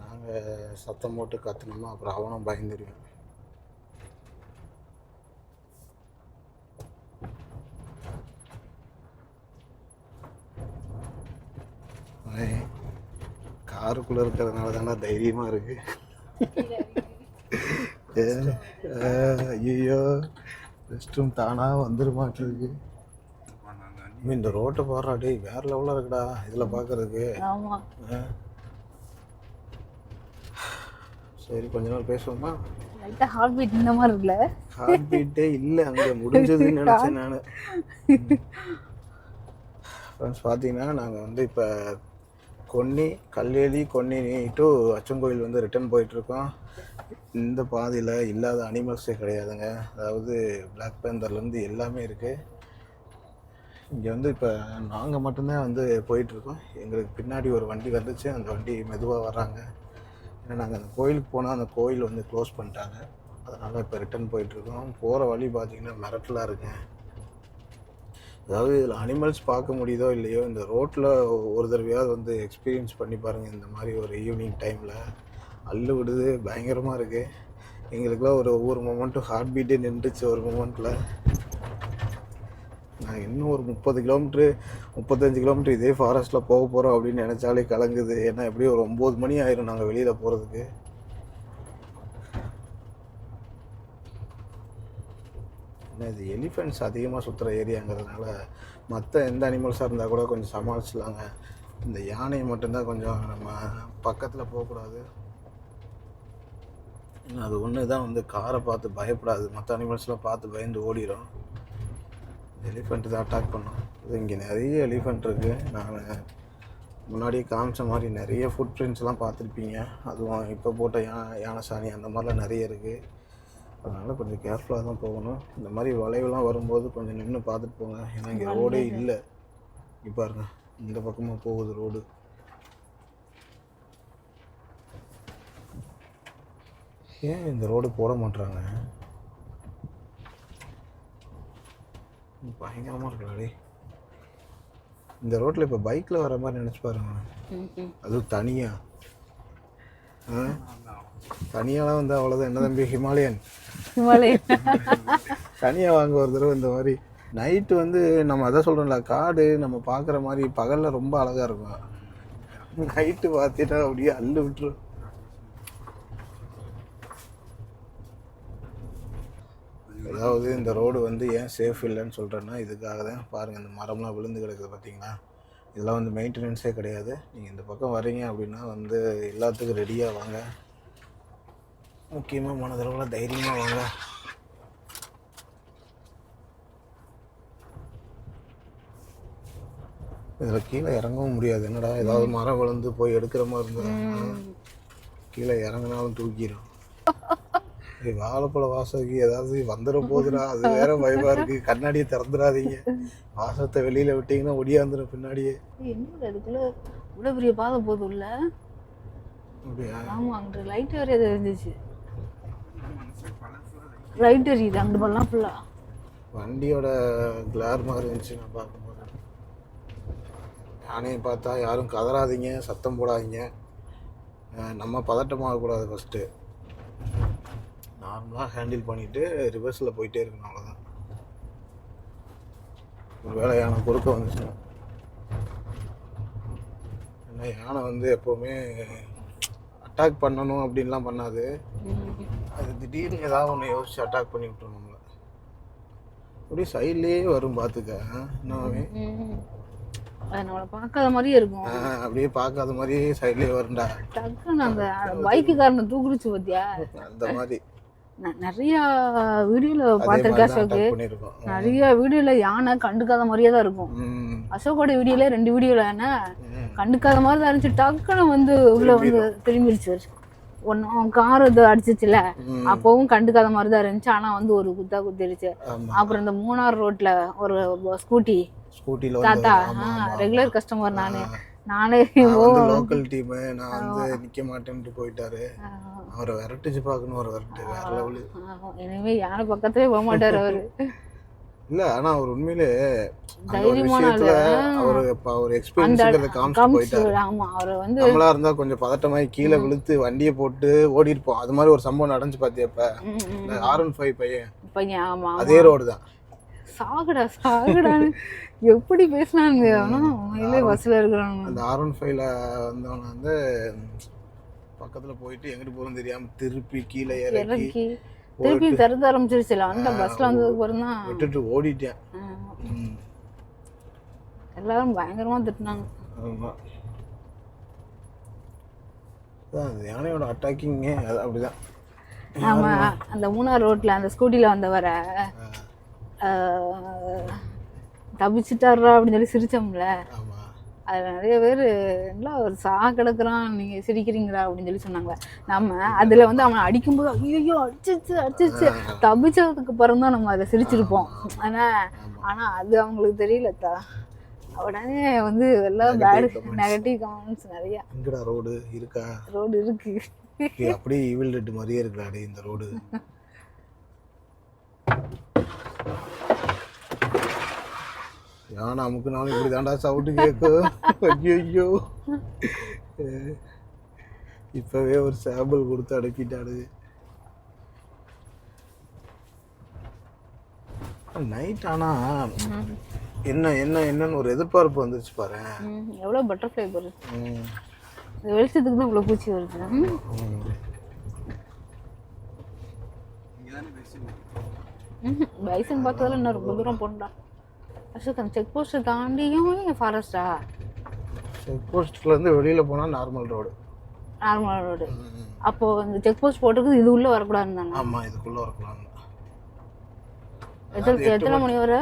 நாங்கள் சத்தம் போட்டு கற்றுனோம்னா அப்புறம் அவனும் பயந்துடுவேன். காருக்குள்ளே இருக்கிறதுனால தானே தைரியமாக இருக்குது. ஐயோ ரெஸ்ட் ரூம் தானாக வந்துருமாட்டிருக்கு. இந்த ரோட்டை போடுறா டேய், வேற லெவலில் இருக்குடா இதில் பார்க்கறதுக்கு. சரி கொஞ்ச நாள் பேசுவோமா? ஹார்ட் பீட் இந்த மாதிரி இருக்குல்ல, ஹார்ட் பீட்டே இல்லை அங்கே முடிஞ்சதுன்னு நினச்சேன் நான். ஃப்ரெண்ட்ஸ் பார்த்தீங்கன்னா நாங்கள் வந்து இப்போ கல்லேலி கொன்னி டு அச்சங்கோயில் வந்து ரிட்டர்ன் போயிட்டுருக்கோம். இந்த பாதையில் இல்லாத அனிமல்ஸே கிடையாதுங்க. அதாவது பிளாக் பேந்தர்லேருந்து எல்லாமே இருக்குது. இங்கே வந்து இப்போ நாங்கள் மட்டும்தான் வந்து போயிட்டுருக்கோம். எங்களுக்கு பின்னாடி ஒரு வண்டி வந்துச்சு, அந்த வண்டி மெதுவாக வர்றாங்க. ஏன்னா நாங்கள் அந்த கோயிலுக்கு போனால் அந்த கோயில் வந்து க்ளோஸ் பண்ணிட்டாங்க, அதனால் இப்போ ரிட்டர்ன் போயிட்டுருக்கோம். போகிற வழி பார்த்திங்கன்னா மிரட்டலாக இருக்குங்க. அதாவது இதில் அனிமல்ஸ் பார்க்க முடியுதோ இல்லையோ, இந்த ரோட்டில் ஒரு தடவையாவது வந்து எக்ஸ்பீரியன்ஸ் பண்ணி பாருங்கள். இந்த மாதிரி ஒரு ஈவினிங் டைமில் அள்ளு விடுது, பயங்கரமாக இருக்குது. எங்களுக்குலாம் ஒவ்வொரு மொமெண்ட்டும் ஹார்ட் பீட்டே நின்றுச்சு ஒரு மொமெண்ட்டில். நான் இன்னும் ஒரு 30 கிலோமீட்ரு 35 கிலோமீட்டர் இதே ஃபாரஸ்ட்டில் போக போகிறோம் அப்படின்னு நினச்சாலே கலங்குது. ஏன்னா எப்படியும் ஒரு 9 மணி ஆயிரும் நாங்கள் வெளியில் போகிறதுக்கு. ஏன்னா இது எலிஃபெண்ட்ஸ் அதிகமாக சுற்றுற ஏரியாங்கிறதுனால மற்ற எந்த அனிமல்ஸாக இருந்தால் கூட கொஞ்சம் சமாளிச்சிடலாங்க. இந்த யானையை மட்டும்தான் கொஞ்சம் நம்ம பக்கத்தில் போகக்கூடாது. அது ஒன்று தான் வந்து காரை பார்த்து பயப்படாது, மற்ற அனிமல்ஸ்லாம் பார்த்து பயந்து ஓடிடும். எலிஃபெண்ட்டு தான் அட்டாக் பண்ணோம். இங்கே நிறைய எலிஃபெண்ட் இருக்குது. நான் முன்னாடியே காமிச்ச மாதிரி நிறைய ஃபுட் பிரிண்ட்ஸ்லாம் பார்த்துருப்பீங்க. அதுவும் இப்போ போட்ட யானை சாணி அந்த மாதிரிலாம் நிறைய இருக்குது. அதனால் கொஞ்சம் கேர்ஃபுல்லாக தான் போகணும். இந்த மாதிரி வளைவுலாம் வரும்போது கொஞ்சம் நின்று பார்த்துட்டு போங்க. ஏன்னா இங்கே ரோடே இல்லை. இப்போ பாருங்க, இந்த பக்கமாக போகுது ரோடு. ஏன் இந்த ரோடு போட மாட்டுறாங்க? பயங்கரமாக இருக்குல்ல. இந்த ரோட்டில் இப்போ பைக்கில் வர மாதிரி நினச்சி பாருங்க. அதுவும் தனியாக தனியாலாம் வந்து அவ்வளோதான். என்ன தம்பி ஹிமாலயன் தனியாக வாங்க ஒரு தடவை இந்த மாதிரி நைட்டு வந்து நம்ம அதான் சொல்கிறோம்ல, காடு நம்ம பார்க்குற மாதிரி பகலில் ரொம்ப அழகாக இருக்கும். நைட்டு பார்த்துட்டா அப்படியே அள்ளு விட்டுரும். அதாவது இந்த ரோடு வந்து ஏன் சேஃப் இல்லைன்னு சொல்கிறேன்னா இதுக்காக தான். பாருங்கள், இந்த மரம்லாம் விழுந்து கிடக்குது பார்த்தீங்களா? இதெல்லாம் வந்து மெயின்டெனன்ஸே கிடையாது. நீங்கள் இந்த பக்கம் வரீங்க அப்படின்னா வந்து எல்லாத்துக்கும் ரெடியாக வாங்க. முக்கியமாக மனதளவில் தைரியமாக வாங்க. இதில் கீழே இறங்கவும் முடியாது. என்னடா ஏதாவது மரம் விழுந்து போய் எடுக்கிற மாதிரி இருந்தால் கீழே இறங்கினாலும் தூக்கிடும். வாழைப்பழ வாசலுக்கு ஏதாவது வந்துட போதுடா, அது வேற பயமா இருக்கு. கண்ணாடியை திறந்துடாதீங்க, வாசத்தை வெளியில விட்டீங்கன்னா ஒடியாந்துடும் பின்னாடியே. என்ன அதுக்குள்ள இவ்வளவு பெரிய பாதை போதும் இல்ல? அப்படியா? ஆமா, அங்க லைட் வேற இருந்துச்சு. லைட் எரியுது அங்க பண்ணலாம் ஃபுல்லா. வண்டியோட கிளார் மாதிரி இருந்துச்சு நான் பார்க்கும்போது. யானையை பார்த்தா யாரும் கதறாதீங்க, சத்தம் போடாதீங்க. நம்ம பதட்டமாகக்கூடாது. ஃபஸ்ட்டு நார்மலாக ஹேண்டில் பண்ணிவிட்டு ரிவர்ஸில் போயிட்டே இருக்கணும், அவ்வளோதான். ஒரு வேளை யானை குறுக்க வந்துச்சுன்னா, ஏன்னா யானை வந்து எப்போவுமே அட்டாக் பண்ணணும் அப்படின்லாம் பண்ணாது. அது திடீர்னு ஏதாவது ஒன்று யோசிச்சு அட்டாக் பண்ணி விட்டுரும் நம்மளை. அப்படியே சைட்லேயே வரும், பார்த்துக்க. என்னவே நம்மளை பார்க்காத மாதிரியே இருக்கும். அப்படியே பார்க்காத மாதிரியே சைட்லேயே வரும்டா. டக்குன்னு அந்த பைக்குக்காரனை தூக்குறிச்சு பார்த்தியா? அந்த மாதிரி நிறைய வீடியோல பார்த்திருக்கேன் அசோக்கு. நிறைய வீடியோல யானை கண்டுக்காத மாதிரியே தான் இருக்கும். அசோக்கோட வீடியோல 2 வீடியோல என்ன கண்டுக்காத மாதிரி தான் இருந்துச்சு. டக்குன்னு வந்து உள்ள வந்து திரும்பிடுச்சு. ஒன்னும் கார் இது அடிச்சிச்சுல, அப்பவும் கண்டுக்காத மாதிரி தான் இருந்துச்சு. ஆனா வந்து ஒரு குத்தா குத்திடுச்சு. அப்புறம் இந்த மூணார் ரோட்ல ஒரு ஸ்கூட்டி ஸ்கூட்டியில் தாத்தா வந்து ரெகுலர் கஸ்டமர் நானே லோக்கல் டீமு நான் வந்து நிற்க மாட்டேன்ட்டு போயிட்டாரு. அவரை விரட்டிச்சு பார்க்கணும், ஒரு விரட்டு வேற லெவலு. இனிமே யானை பக்கத்துலேயே போக மாட்டார் அவரு. இல்லை ஆனால் அவர் உண்மையிலே தைரியமான அவர் எக்ஸ்பீரியன்ஸுங்கிறத காமிச்சு போயிட்டாரு. ஆமா அவர் வந்து நம்மளா இருந்தா கொஞ்சம் பதட்டமாயி கீழே விழுத்து வண்டியை போட்டு ஓடி இருப்போம். அது மாதிரி ஒரு சம்பவம் நடந்துச்சு பாத்தியப்ப, இந்த R15 பையன் ஆமா அதே ரோடு தான். சாகுடான்னு எப்படி பேசினாங்க. ஆனா பஸ்ல இருக்கிறாங்க. அந்த R15ல வந்தவன வந்து பக்கத்துல போயிட்டு எங்கிட்டு போறோம் தெரியாம திருப்பி கீழே இறக்கி திருப்பி திறந்து ஆரம்பிச்சிருச்சு. அந்த பஸ்ல வந்ததுக்கு அப்புறம் தான் விட்டுட்டு ஓடிட்டேன். எல்லாரும் பயங்கரமா திட்டினாங்க. ஆமா, யானையோட அட்டாக்கிங்கே அது அப்படிதான். ஆமா, அந்த மூணார் ரோட்ல அந்த ஸ்கூட்டில வந்தவர தப்பிச்சுட்டாரா அப்படின்னு சொல்லி சிரிச்சோம்ல. அதில் நிறைய பேர் எல்லாம் ஒரு கிடக்குறான், நீங்கள் சிரிக்கிறீங்களா அப்படின்னு சொல்லி சொன்னாங்க. நம்ம அதில் வந்து அவனை அடிக்கும்போது ஐயோ அடிச்சிச்சு தப்பிச்சதுக்கு அப்புறம் தான் நம்ம அதை சிரிச்சிருப்போம். ஆனால் அது அவங்களுக்கு தெரியலத்தா. உடனே வந்து எல்லாம் பேட் நெகட்டிவ் கமெண்ட்ஸ் நிறையா. எங்கடா ரோடு இருக்கா? ரோடு இருக்கு, அப்படியே ஈவில் டெட் மாதிரியே இருக்குடா இந்த ரோடு. யானை அமுக்குனாலும் இப்படி தாண்டா சவுண்டு கேட்கும். ஐயோ இப்பவே ஒரு சாம்பிள் கொடுத்து அனுப்பிட்டாடு. நைட் ஆனா என்னன்னு ஒரு எதிர்பார்ப்பு வந்துருச்சு பாரு. எவ்வளோ பட்டர்ஃப்ளை வருது, வெளிச்சத்துக்கு தான் இவ்வளோ பூச்சி வருது. பைசன் பார்த்ததில் இன்னும் ரொம்ப தூரம் போண்டா. அசோக், அந்த செக் போஸ்ட்டை தாண்டியும் ஃபாரஸ்டா? செக் போஸ்ட்லேருந்து வெளியில் போனால் நார்மல் ரோடு. அப்போது அந்த செக் போஸ்ட் போட்டுருக்கு, இது உள்ளே வரக்கூடாதுன்னு தானே? ஆமாம், இதுக்குள்ளே வரக்கூடாது. எத்தனை மணி வரை?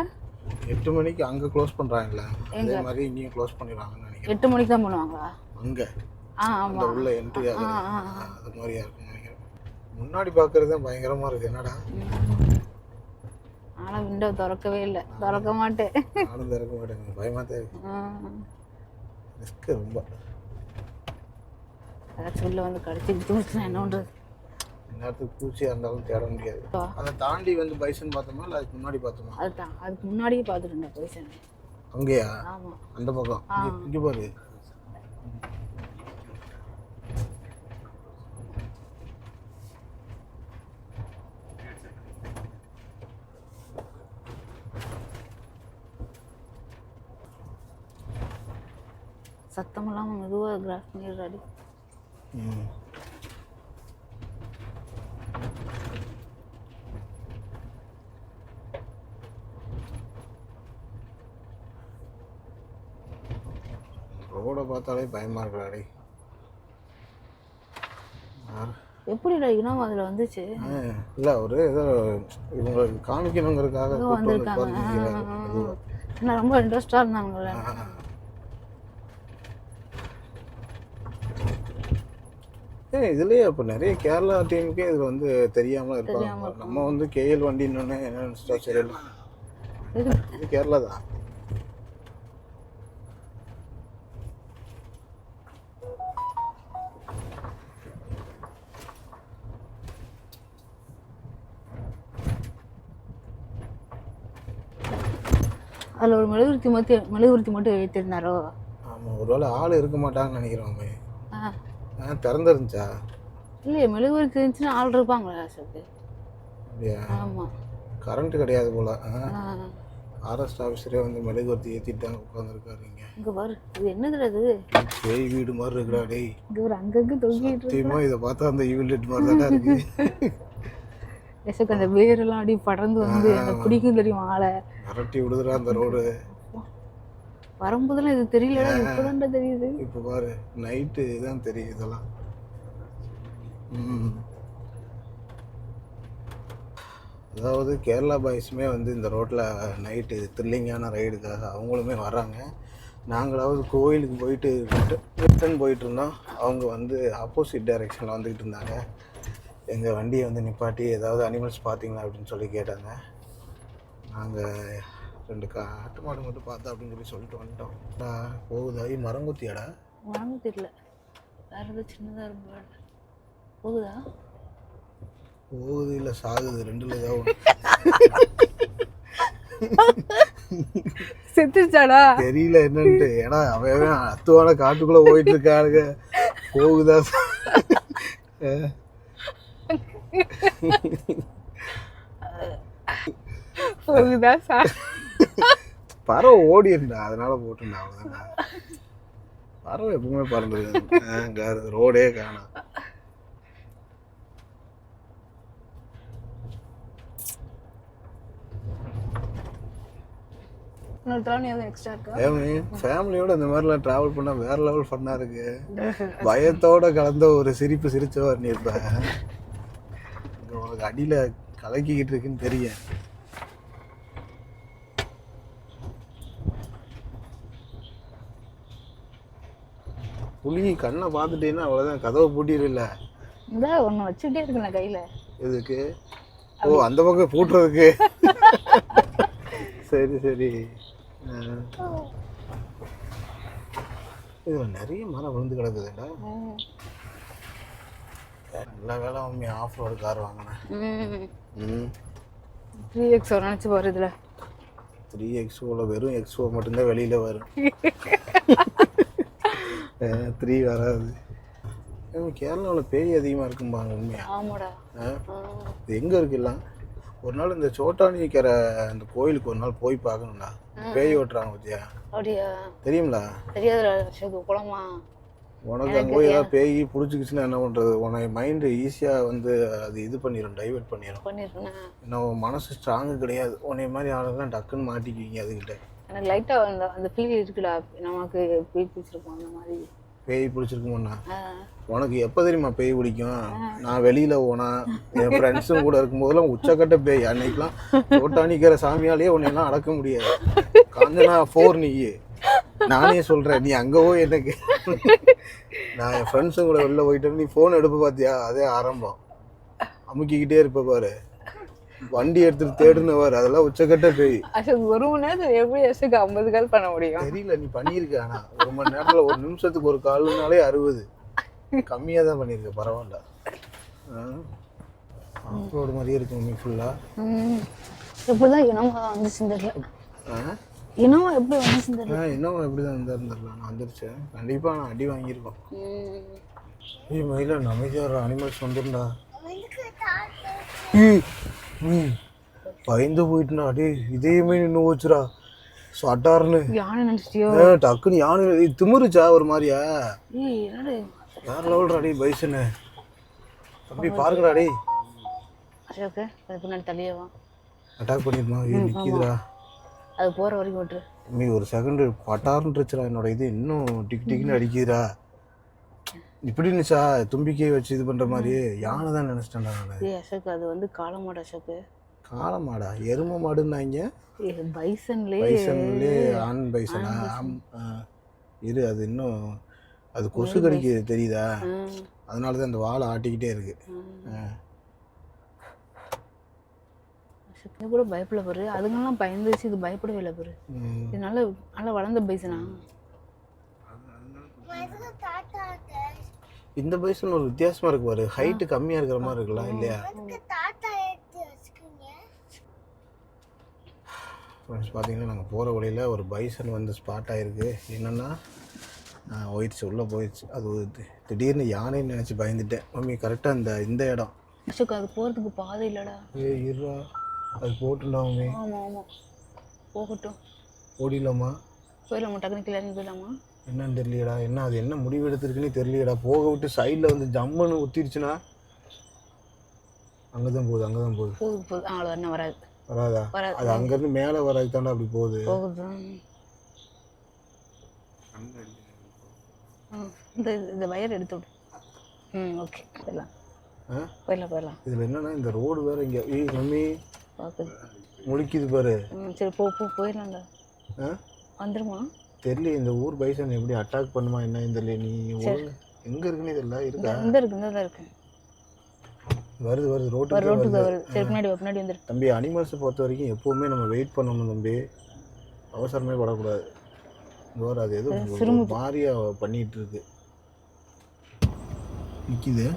8 மணிக்கு அங்கே க்ளோஸ் பண்ணுறாங்களே, அதே மாதிரி இங்கேயும் க்ளோஸ் பண்ணிடுவாங்கன்னு நினைக்கிறேன். 8 மணிக்கு தான் பண்ணுவாங்களா அங்கே? ஆமாம், உள்ள என்ட்ரி ஆகுது அது மாதிரியா இருக்குன்னு நினைக்கிறேன். முன்னாடி பார்க்குறது தான் பயங்கரமாக இருக்குது. என்னடா, ஆனால் விண்டோ திறக்கவே இல்லை, திறக்க மாட்டேன். நானும் திறக்க மாட்டேங்க, பயமாக தான் இருக்கு. ரிஸ்க் ரொம்ப. ஏதாச்சும் உள்ள வந்து கடிச்சிட்டு தூச்சுனா என்ன பண்ணுறது? நேரத்துக்கு பூச்சியாக இருந்தாலும் தேட முடியாது. அதை தாண்டி வந்து பைசன் பார்த்தோமா இல்லை அதுக்கு முன்னாடி பார்த்தோமா? அதுக்கு முன்னாடியே பார்த்துட்டேன் பைசன். அங்கேயா? ஆமாம், அந்த பக்கம். இங்கே பாரு. சத்தம் இல்லாமல் மெதுவாக கிராஸ் பண்ணிடுறாடி. ரோடை பார்த்தாலே பயமாக இருக்கிறாடி. எப்படிடா இனம் அதில் வந்துச்சு? இல்லை, ஒரு ஏதோ இவங்களுக்கு காமிக்கணுங்கிறதுக்காக வந்திருக்காங்க. என்ன ரொம்ப இன்ட்ரெஸ்டாக இருந்தாங்களே. இதுலயே இப்போ நிறைய கேரளா டீமுக்கே இது வந்து தெரியாம இருப்பாங்க. நம்ம வந்து கேஎல் வண்டின்னு என்ன நினைச்சா சரி, இது கேரளா தான். அதில் ஒரு மெழுகுவர்த்தி மட்டும் வைத்திருந்தாரோ? ஆமாம், ஒருவேளை ஆள் இருக்க மாட்டாங்கன்னு நினைக்கிறவங்க. திறந்துருந்துச்சா? இல்லையே, மெழுகுவர்த்தி இருந்துச்சுன்னா ஆள் இருப்பாங்களா அசோக்கு? அப்படியா? ஆமாம், கரண்ட் கிடையாது போல. ஆர்எஸ்ட் ஆஃபீஸரே வந்து மெழுகுவர்த்தி ஏற்றிட்டாங்க, உட்காந்துருக்காரு. இங்கே பாரு, இது என்னதுல? அது பேய் வீடு மாதிரி இருக்குடா டேய். இது ஒரு அங்கங்கே தொங்கிட்டு சத்தியமா இதை பார்த்தா அந்த ஈவில் டெட் மாதிரி தான் இருக்கு. அசோக், அந்த வேரெல்லாம் அப்படி படர்ந்து வந்து அந்த பிடிக்கும் தெரியும் ஆளை அரட்டி விடுதுடா அந்த ரோடு. வரும்போதெல்லாம் இது தெரியலடா, இப்போதான்டா தெரியுது. இப்போ பாரு, நைட்டு தான் தெரியும் இதெல்லாம். அதாவது கேரளா பாய்ஸுமே வந்து இந்த ரோட்டில் நைட்டு த்ரில்லிங்கான ரைடுக்காக அவங்களுமே வராங்க. நாங்களாவது கோயிலுக்கு போயிட்டு ரிட்டன் போயிட்டு இருந்தோம். அவங்க வந்து ஆப்போசிட் டைரெக்ஷனில் வந்துக்கிட்டு இருந்தாங்க. எங்கள் வண்டியை வந்து நிப்பாட்டி ஏதாவது அனிமல்ஸ் பார்த்தீங்களா அப்படின்னு சொல்லி கேட்டாங்க. நாங்கள் 2 காட்டு மாடு மட்டும் பார்த்தா அப்படின்னு சொல்லி சொல்லிட்டு வந்துட்டோம். போகுதா மரங்குத்தியாடா? மரங்குத்தி இல்லை, வேற ஏதோ சின்னதாக இருக்கும். போகுதா? போகுது இல்லை சாகுது, 2ல் ஏதாவது செத்துச்சாடா தெரியல என்னன்ட்டு. ஏன்னா அவன் அத்துவான காட்டுக்குள்ள போயிட்டு இருக்கானுங்க. போகுதா போகுதா பறவை ஓடிருந்தா அதனால போட்டுண்டா. அவ்வளோதான், பறவை எப்பவுமே பறந்துருக்கு. ரோடே காணோம். ஃபேமிலியோட இந்த மாதிரிலாம் ட்ராவல் பண்ணால் வேற லெவல் ஃபன்னாக இருக்கு. பயத்தோட கலந்த ஒரு சிரிப்பு சிரிச்சவர் நீ இருப்ப. உனக்கு அடியில் கலக்கிக்கிட்டு இருக்குன்னு தெரியும். புலி கண்ணை பார்த்துட்டேன்னா அவ்வளோதான், கதவை பூட்டிடல. ஒன்று வச்சுக்கிட்டே இருக்குல்ல கையில். எதுக்கு? ஓ, அந்த பக்கம் பூட்டுறதுக்கு. சரி சரி. இதுல நிறைய மரம் விழுந்து கிடக்குதுடா. நல்ல வேலை மம்மி ஆஃப் ரோடு கார் வாங்கினேன். 3XO நினச்சி பாரு. இதில் 3XOவில் வெறும் XO மட்டும்தான் வெளியில் வரும். 3 வராது. கேரளாவில் பேய் அதிகமாக இருக்கும்பாங்க உண்மையா? ஆமாடா. இது எங்கே இருக்குல்லாம்? ஒரு நாள் இந்த சோட்டானிக்கரை அந்த கோயிலுக்கு ஒரு நாள் போய் பார்க்கணும்டா. பேய் ஓட்டுறாங்க பத்தியா? அப்படியா? தெரியுங்களா? தெரியாதுடா. போலாமா? உனக்கு அங்கே போய் ஏதாவது பேய் பிடிச்சிக்கிச்சுன்னா என்ன பண்ணுறது? உனக்கு மைண்டு ஈஸியாக வந்து அது இது பண்ணிடும், டைவெர்ட் பண்ணிடும். இன்னும் மனசு ஸ்ட்ராங்கு கிடையாது. உன்னை மாதிரி ஆளுங்கெல்லாம் டக்குன்னு மாட்டிக்குவீங்க அதுக்கிட்ட. எனக்கு லைட்டாக அந்த ஃபீல் இருக்குடா, நமக்கு பேய் பிடிச்சிருக்கோம். அந்த மாதிரி பேய் பிடிச்சிருக்குமோண்ணா? உனக்கு எப்போ தெரியுமா பேய் பிடிக்கும்? நான் வெளியில் போனால் என் ஃப்ரெண்ட்ஸும் கூட இருக்கும்போதெல்லாம் உச்சக்கட்ட பேய். அன்னைக்கெலாம் சோட்டானிக்கிற சாமியாலேயே உன்னையெல்லாம் அடக்க முடியாது. காஞ்சனா 4 நீ. நானே சொல்கிறேன், நீ அங்கே போய் எனக்கு நான் என் ஃப்ரெண்ட்ஸும் கூட வெளில போயிட்டேன். நீ ஃபோன் எடுப்ப பார்த்தியா? அதே ஆரம்பம். அமுக்கிக்கிட்டே இருப்ப பாரு, வண்டி எடுத்துட்டு தேடுனவாரு. அதெல்லாம் உச்சக்கட்ட பேய். ஒரு மணி நேரத்தில் எப்படி 50 கால் பண்ண முடியும்? தெரியல, நீ பண்ணியிருக்க. ஆனால் 1 மணி நேரத்தில் 1 நிமிஷத்துக்கு ஒரு கால்னாலே 60. கம்மியாக தான் பண்ணியிருக்க. பரவாயில்ல. ஆஃப்ரோடு மாதிரியே இருக்கு மம்மி ஃபுல்லாக. எப்படிதான் இனமா வந்துச்சுன்னு தெரியல. இனமா எப்படி வந்துச்சுன்னு தெரியல. இன்னும் எப்படி தான் இருந்திருந்துடலாம். நான் வந்துருச்சேன். கண்டிப்பாக நான் அடி வாங்கியிருக்கோம். மயில அமைதியாக அனிமல்ஸ் வந்துருந்தா. பயந்து போயிட்டுனா அடே, இதேமே நின்று போச்சுடா. சட்டார்னு யானை நினைச்சிட்டியோ? டக்குன்னு யானை திமுருச்சா ஒரு மாதிரியா? வேற லெவல் அடி பைசனு. தம்பி பாருங்கடா டே. அசோக்கு அது பின்னாடி தள்ளியவா அட்டாக் பண்ணிருமா? நிற்கிதுடா. அது போகிற வரைக்கும் விட்டுரு. தம்பி ஒரு செகண்டு பட்டார்ன்றுச்சுடா. என்னோட இது இன்னும் டிக் டிக்னு அடிக்குதுடா. இப்படி இருந்துச்சா தும்பிக்கை வச்சு இது பண்ணுற மாதிரி? யானை தான் நினச்சிட்டேன்டா நான். அசோக்கு அது வந்து காளமாடு. அசோக்கு காளமாடா? எரும மாடுன்னாங்க. பைசன்லே ஆண் பைசனா? இரு, அது இன்னும் அது கொசு கடிக்குது தெரியுதா? அதனால தான் அந்த வாழை ஆட்டிக்கிட்டே இருக்கு. கூட பயப்பட பாரு. அதுங்கெல்லாம் பயந்துச்சு, இது பயப்படவே இல்லை பாரு. இது நல்லா வளர்ந்த பைசனா. இந்த பைசன் ஒரு வித்தியாசமா இருக்கு பாரு. ஹைட்டு கம்மியா இருக்கிற மாதிரி இருக்கலாம் இல்லையா? பார்த்தீங்கன்னா நாங்கள் போகிற வழியில் ஒரு பைசன் வந்து ஸ்பாட் ஆகிருக்கு. என்னென்னா போயிடுச்சு, உள்ளே போயிடுச்சு. அது திடீர்னு யானைன்னு நினச்சி பயந்துட்டேன் மம்மி. கரெக்டாக இந்த இடம் அசோக், அது போகிறதுக்கு பாதை இல்லைடா. இருடா, அது போட்டுடா மம்மி. ஆமாம் போகட்டும். ஓடிடலாமா? போயிடலாமா? டக்குனு கிளம்பி போயிடலாமா? என்னன்னு தெரியலடா. என்ன அது என்ன முடிவு எடுத்துருக்குன்னு தெரியலடா. போக விட்டு சைடில் வந்து ஜம்முன்னு ஊற்றிடுச்சுன்னா அங்கே தான் போகுது. அவ்வளோ என்ன வராது. வராதா? அது அங்கேருந்து மேலே வராது தாண்டா அப்படி போகுது. இந்த வயர் எடுத்து விடு. ஓகே போயிடலாம். இதில் என்னன்னா இந்த ரோடு வேற இங்கே மம்மி பார்க்குது, முழிக்குது பாரு. சரி போயிடலாம்டா. வந்துருமா தெரியல. இந்த ஊர் பைசன் எப்படி அட்டாக் பண்ணுமா என்ன தெரியல. நீ எங்கே இருக்குன்னு இதெல்லாம் இருக்கா? இந்த இருக்கு. வருது ரோட்டுக்கு வருது. சரி பின்னாடி வந்துரு. தம்பி, அனிமல்ஸை பொறுத்த வரைக்கும் எப்போவுமே நம்ம வெயிட் பண்ணணும் தம்பி. அவசரமே படக்கூடாது. வேறு அது எதுவும் சிறுமு மாதிரியாக பண்ணிகிட்டு இருக்கு. நிற்கிது.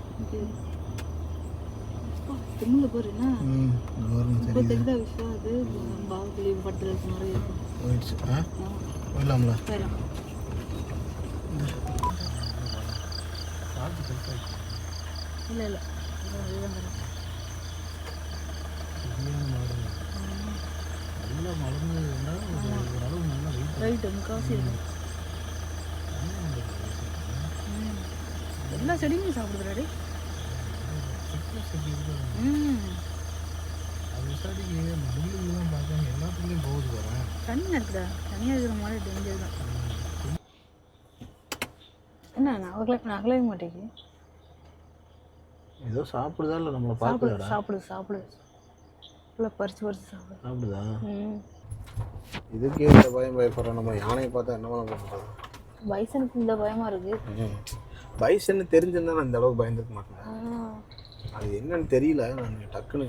திரும்ப பாரு என்ன இப்போ தெரியுது. தெரியுதா விஷயம் அது பாகுபலி படத்தில் இருக்க மாதிரி இருக்கும். போயிடுச்சு. போயிடலாம்ல. போயிடலாம். இல்லை இல்லை நல்லா மலர்ந்து ஓரளவு நல்லா ரைட்டு முக்கால்வாசி இருக்கும். எல்லா செடியுமே சாப்பிடுறாடி. அது விசாரிக்கு அந்த பில்லுங்கெல்லாம் பார்த்தாங்க எல்லாத்துலேயும் போகுது வரேன். தனியாக இருக்குடா. தனியாக இருக்கிற மாதிரி டேஞ்சர் தான். என்ன நகலவே மாட்டேங்குது. ஏதோ சாப்பிடுதா இல்லை நம்மளை பார்க்குதா? சாப்பிடு ஃபுல்லாக பறிச்சு சாப்பிடுதா? இதுக்கே இந்த பயப்படுறோம். நம்ம யானையை பார்த்தா என்ன பண்ணுறது? பைசனுக்கு இந்த பயமாக இருக்குது. பைசன்னு தெரிஞ்சிருந்தா நான் இந்த அளவுக்கு பயந்துக்க மாட்டேன். அது என்னன்னு தெரியல. நான் டக்குன்னு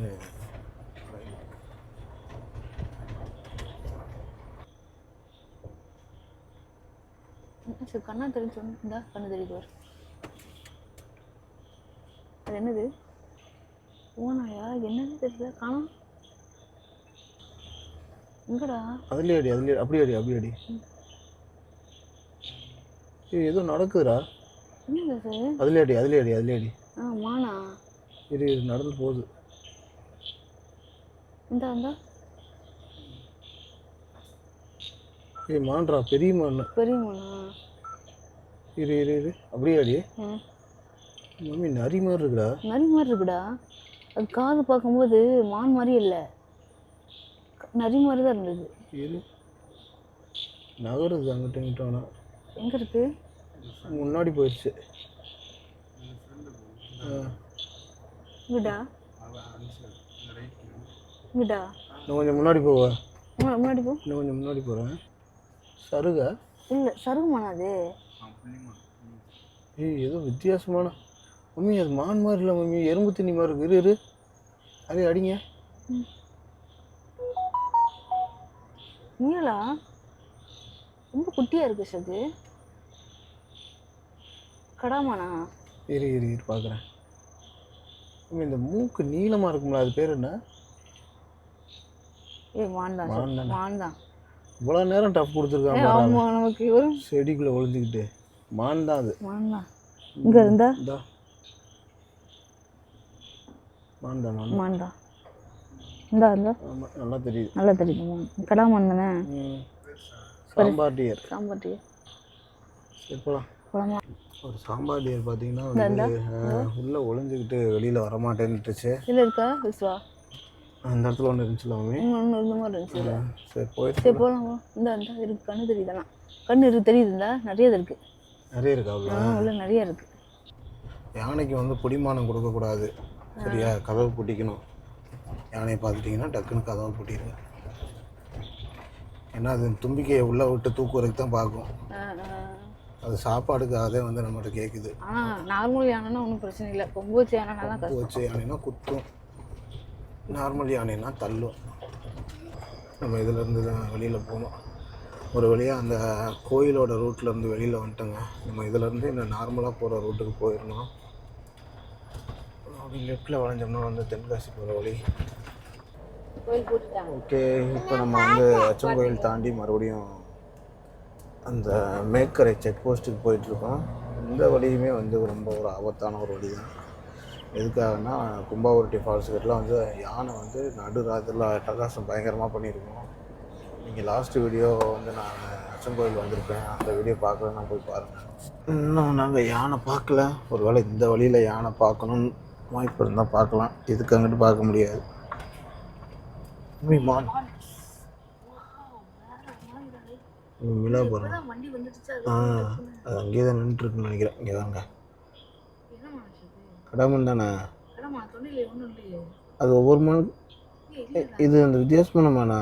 சரி கண்ணா தெரிஞ்சு சொன்னா கண்ணு தெரியுது வரும். அது என்னது? ஓனாயா? என்னன்னு தெரியல. காணோம். எங்கடா? அதுலேயே அடி. அப்படி அடி. ஏதோ நடக்குதுடா. என்னது? அதுலேயே அடி. மானா? இரு நடந்து போகுது. இந்த மான்றா பெரிய மானா? இரு அப்படியே அடி. மம்மி நரி மாதிரி இருக்குடா. அது காது பார்க்கும்போது மான் மாதிரி இல்லை, நரி மாதிரி தான் இருந்தது. இரு நகருது அங்கிட்ட இங்கிட்ட. எங்க இருக்கு? முன்னாடி போயிடுச்சு. இங்கடா இன்னும் கொஞ்சம் முன்னாடி போவா. முன்னாடி போ. இன்னும் கொஞ்சம் முன்னாடி போகிறேன். சருகா? இல்லை சருகுமானா அது? ஏதோ வித்தியாசமான மம்மி. அது மான் மாதிரி இல்லை மம்மி, எறும்பு தண்ணி மாதிரி இருக்கு. இரு அதே அடிங்க. நீங்களா ரொம்ப குட்டியாக இருக்கு சது. கடாமானா? இரு பார்க்குறேன். இந்த மூக்கு நீளமாக இருக்கும்ல, அது பேர் என்ன? மான் தான். இவ்வளோ நேரம் டஃப் கொடுத்துருக்காங்க நமக்கு. செடிக்குள்ளே ஒளிஞ்சிக்கிட்டு. மான் தான் அது. இங்கே இருந்தா மான் தான். இந்தா நல்லா தெரியுது. கடாமான் தானே? சாம்பார் டியர். சரி போகலாமா? ஒரு சாம்பார் டியர் பார்த்தீங்கன்னா உள்ளே ஒளிஞ்சிக்கிட்டு வெளியில் வரமாட்டேன்னுட்டுச்சு. இல்லை இருக்கா விஸ்வா? அந்த இடத்துல ஒன்று இருந்துச்சுல மம்மி. ஒன்று இருந்த மாதிரி இருந்துச்சு. சரி போயிட்டு சரி போகலாமா? இந்த இருக்கு. கண்ணு தெரியுதுலாம். கண்ணு இருக்கு தெரியுதுங்களா? நிறைய இருக்கு. இருக்கா? உள்ள நிறைய இருக்கு. யானைக்கு வந்து பிடிமானம் கொடுக்கக்கூடாது, சரியா? கதவு பூட்டிக்கணும். யானையை பார்த்துட்டிங்கன்னா டக்குன்னு கதவை பூட்டிடுங்க. ஏன்னா அது தும்பிக்கையை உள்ளே விட்டு தூக்குறதுக்கு தான் பார்க்கும். அது சாப்பாடுக்காகவே வந்து நம்மகிட்ட கேட்குது. நார்மல் யானைனா ஒன்றும் பிரச்சனை இல்லை. கொம்பு வச்சு யானைனா குத்தும், நார்மல் யானைனா தள்ளும். நம்ம இதிலேருந்து தான் வெளியில் போகணும். ஒரு வழியாக அந்த கோயிலோட ரூட்லேருந்து வெளியில் வந்துட்டோங்க. நம்ம இதிலேருந்து இந்த நார்மலாக போகிற ரூட்டுக்கு போயிடணும். அப்படி லெஃப்டில் வளைஞ்சோம்னா வந்து தென்காசி போகிற வழி. ஓகே, இப்போ நம்ம வந்து அச்சங்கோயில் தாண்டி மறுபடியும் அந்த மேக்கரை செக் போஸ்ட்டுக்கு போயிட்டுருக்கோம். இந்த வழியுமே வந்து ரொம்ப ஒரு ஆபத்தான ஒரு வழி தான். எதுக்காகனா கும்பாவரட்டி ஃபால்ஸ் கிட்டலாம் வந்து யானை வந்து நடுராத்திரில் அட்டகாசம் பயங்கரமாக பண்ணியிருக்கோம். நீங்கள் லாஸ்ட்டு வீடியோ வந்து நான் அச்சங்கோயில் வந்திருப்பேன், அந்த வீடியோ பார்க்கலன்னா போய் பாருங்கள். இன்னும் நாங்கள் யானை பார்க்கல. ஒரு வேளை இந்த வழியில் யானை பார்க்கணுன்னு வாய்ப்பு இருந்தால் பார்க்கலாம். இதுக்கு அங்கிட்டு பார்க்க முடியாது. மான் மிளா போகிறேன். அது அங்கேயே தான் நின்றுட்டுருக்குன்னு நினைக்கிறேன். இங்கே தாங்க கடாமன் தானே அது. ஒவ்வொரு மான் இது அந்த வித்தியாசமான மானா?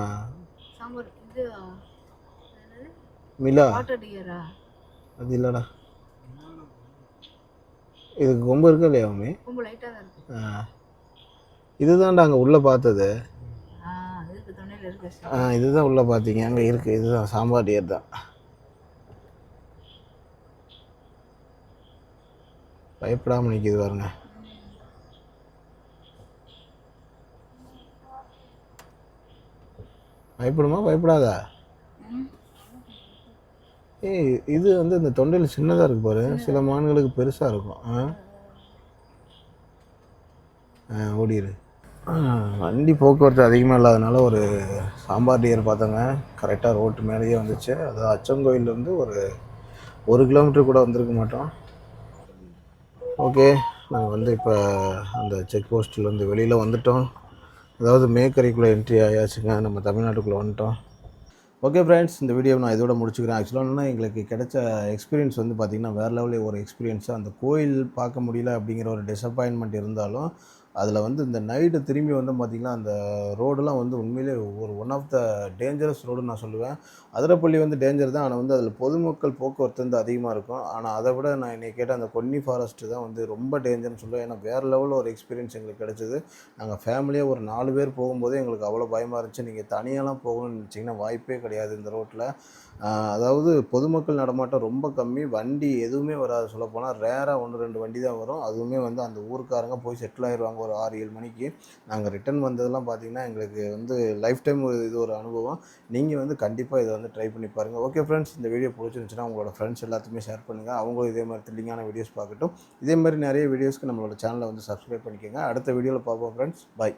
மிளா அது இல்லைடா. இதுக்கு கொம்பு இருக்கா இல்லையா மம்மி? இதுதான்டா அங்கே உள்ளே பார்த்தது. இருக்கு சார். இதுதான் உள்ளே பார்த்தீங்க அங்கே இருக்குது. இதுதான் சாம்பார் டியர் தான். பயப்படாமல் நிற்கிது பாருங்க. பயப்படுமா பயப்படாதா? ஏய் இது வந்து இந்த தொண்டையில் சின்னதாக இருக்கு பாரு. சில மான்களுக்கு பெருசாக இருக்கும். ஓடிடு. வண்டி போக்குவரத்து அதிகமாக இல்லாதனால ஒரு சாம்பார் டியர் பார்த்தோங்க. கரெக்டாக ரோட்டு மேலேயே வந்துச்சு. அது அச்சங்கோயிலேருந்து ஒரு 1 கிலோமீட்டர் கூட வந்திருக்க மாட்டோம். ஓகே, நாங்கள் வந்து இப்போ அந்த செக் போஸ்ட்லேருந்து வெளியில் வந்துட்டோம். அதாவது மேக்கரைக்குள்ளே என்ட்ரி ஆயாச்சுங்க. நம்ம தமிழ்நாட்டுக்குள்ளே வந்துட்டோம். ஓகே ஃப்ரெண்ட்ஸ், இந்த வீடியோ நான் இதோட முடிச்சுக்கிறேன். ஆக்சுவலாக என்னன்னா எங்களுக்கு கிடைச்ச எக்ஸ்பீரியன்ஸ் வந்து பார்த்திங்கன்னா வேறு லெவலில் ஒரு எக்ஸ்பீரியன்ஸு. அந்த கோயில் பார்க்க முடியல அப்படிங்கிற ஒரு டிசப்பாயின்மெண்ட் இருந்தாலும் அதில் வந்து இந்த நைட்டு திரும்பி வந்து பார்த்திங்கன்னா அந்த ரோடெலாம் வந்து உண்மையிலே ஒன் ஆஃப் த டேஞ்சரஸ் ரோடுன்னு நான் சொல்லுவேன். அதிரப்பள்ளி வந்து டேஞ்சர் தான். ஆனால் வந்து அதில் பொதுமக்கள் போக்குவரத்து வந்து அதிகமாக இருக்கும். ஆனால் அதை விட நான் என்னை கேட்ட அந்த கொன்னி ஃபாரஸ்ட்டு தான் வந்து ரொம்ப டேஞ்சர்னு சொல்லுவேன். ஏன்னா வேறு லெவலில் ஒரு எக்ஸ்பீரியன்ஸ் எங்களுக்கு கிடச்சிது. நாங்கள் ஃபேமிலியாக ஒரு 4 பேர் போகும்போதே எங்களுக்கு அவ்வளோ பயமாக இருந்துச்சு. நீங்கள் தனியாலாம் போகணும்னு நினச்சிங்கன்னா வாய்ப்பே கிடையாது இந்த ரோட்டில். அதாவது பொதுமக்கள் நடமாட்டம் ரொம்ப கம்மி. வண்டி எதுவுமே வராது. சொல்லப்போனால் ரேராக 1-2 வண்டி தான் வரும். அதுவுமே வந்து அந்த ஊருக்காரங்க போய் செட்டில் ஆயிடுவாங்க ஒரு 6-7 மணிக்கு. நாங்கள் ரிட்டன் வந்ததெல்லாம் பார்த்திங்கன்னா எங்களுக்கு வந்து லைஃப் டைம் இது ஒரு அனுபவம். நீங்கள் வந்து கண்டிப்பாக இதை வந்து ட்ரை பண்ணி பாருங்கள். ஓகே ஃப்ரெண்ட்ஸ், இந்த வீடியோ பிடிச்சிருந்துச்சுன்னா உங்களோட ஃப்ரெண்ட்ஸ் எல்லாத்துக்குமே ஷேர் பண்ணுங்கள். அவங்களும் இதே மாதிரி த்ரில்லிங்கான வீடியோஸ் பார்க்கட்டும். இதே மாதிரி நிறைய வீடியோஸ்க்கு நம்மளோட சேனலை வந்து சப்ஸ்கிரைப் பண்ணிக்கோங்க. அடுத்த வீடியோவில் பார்ப்போம் ஃப்ரெண்ட்ஸ். பை.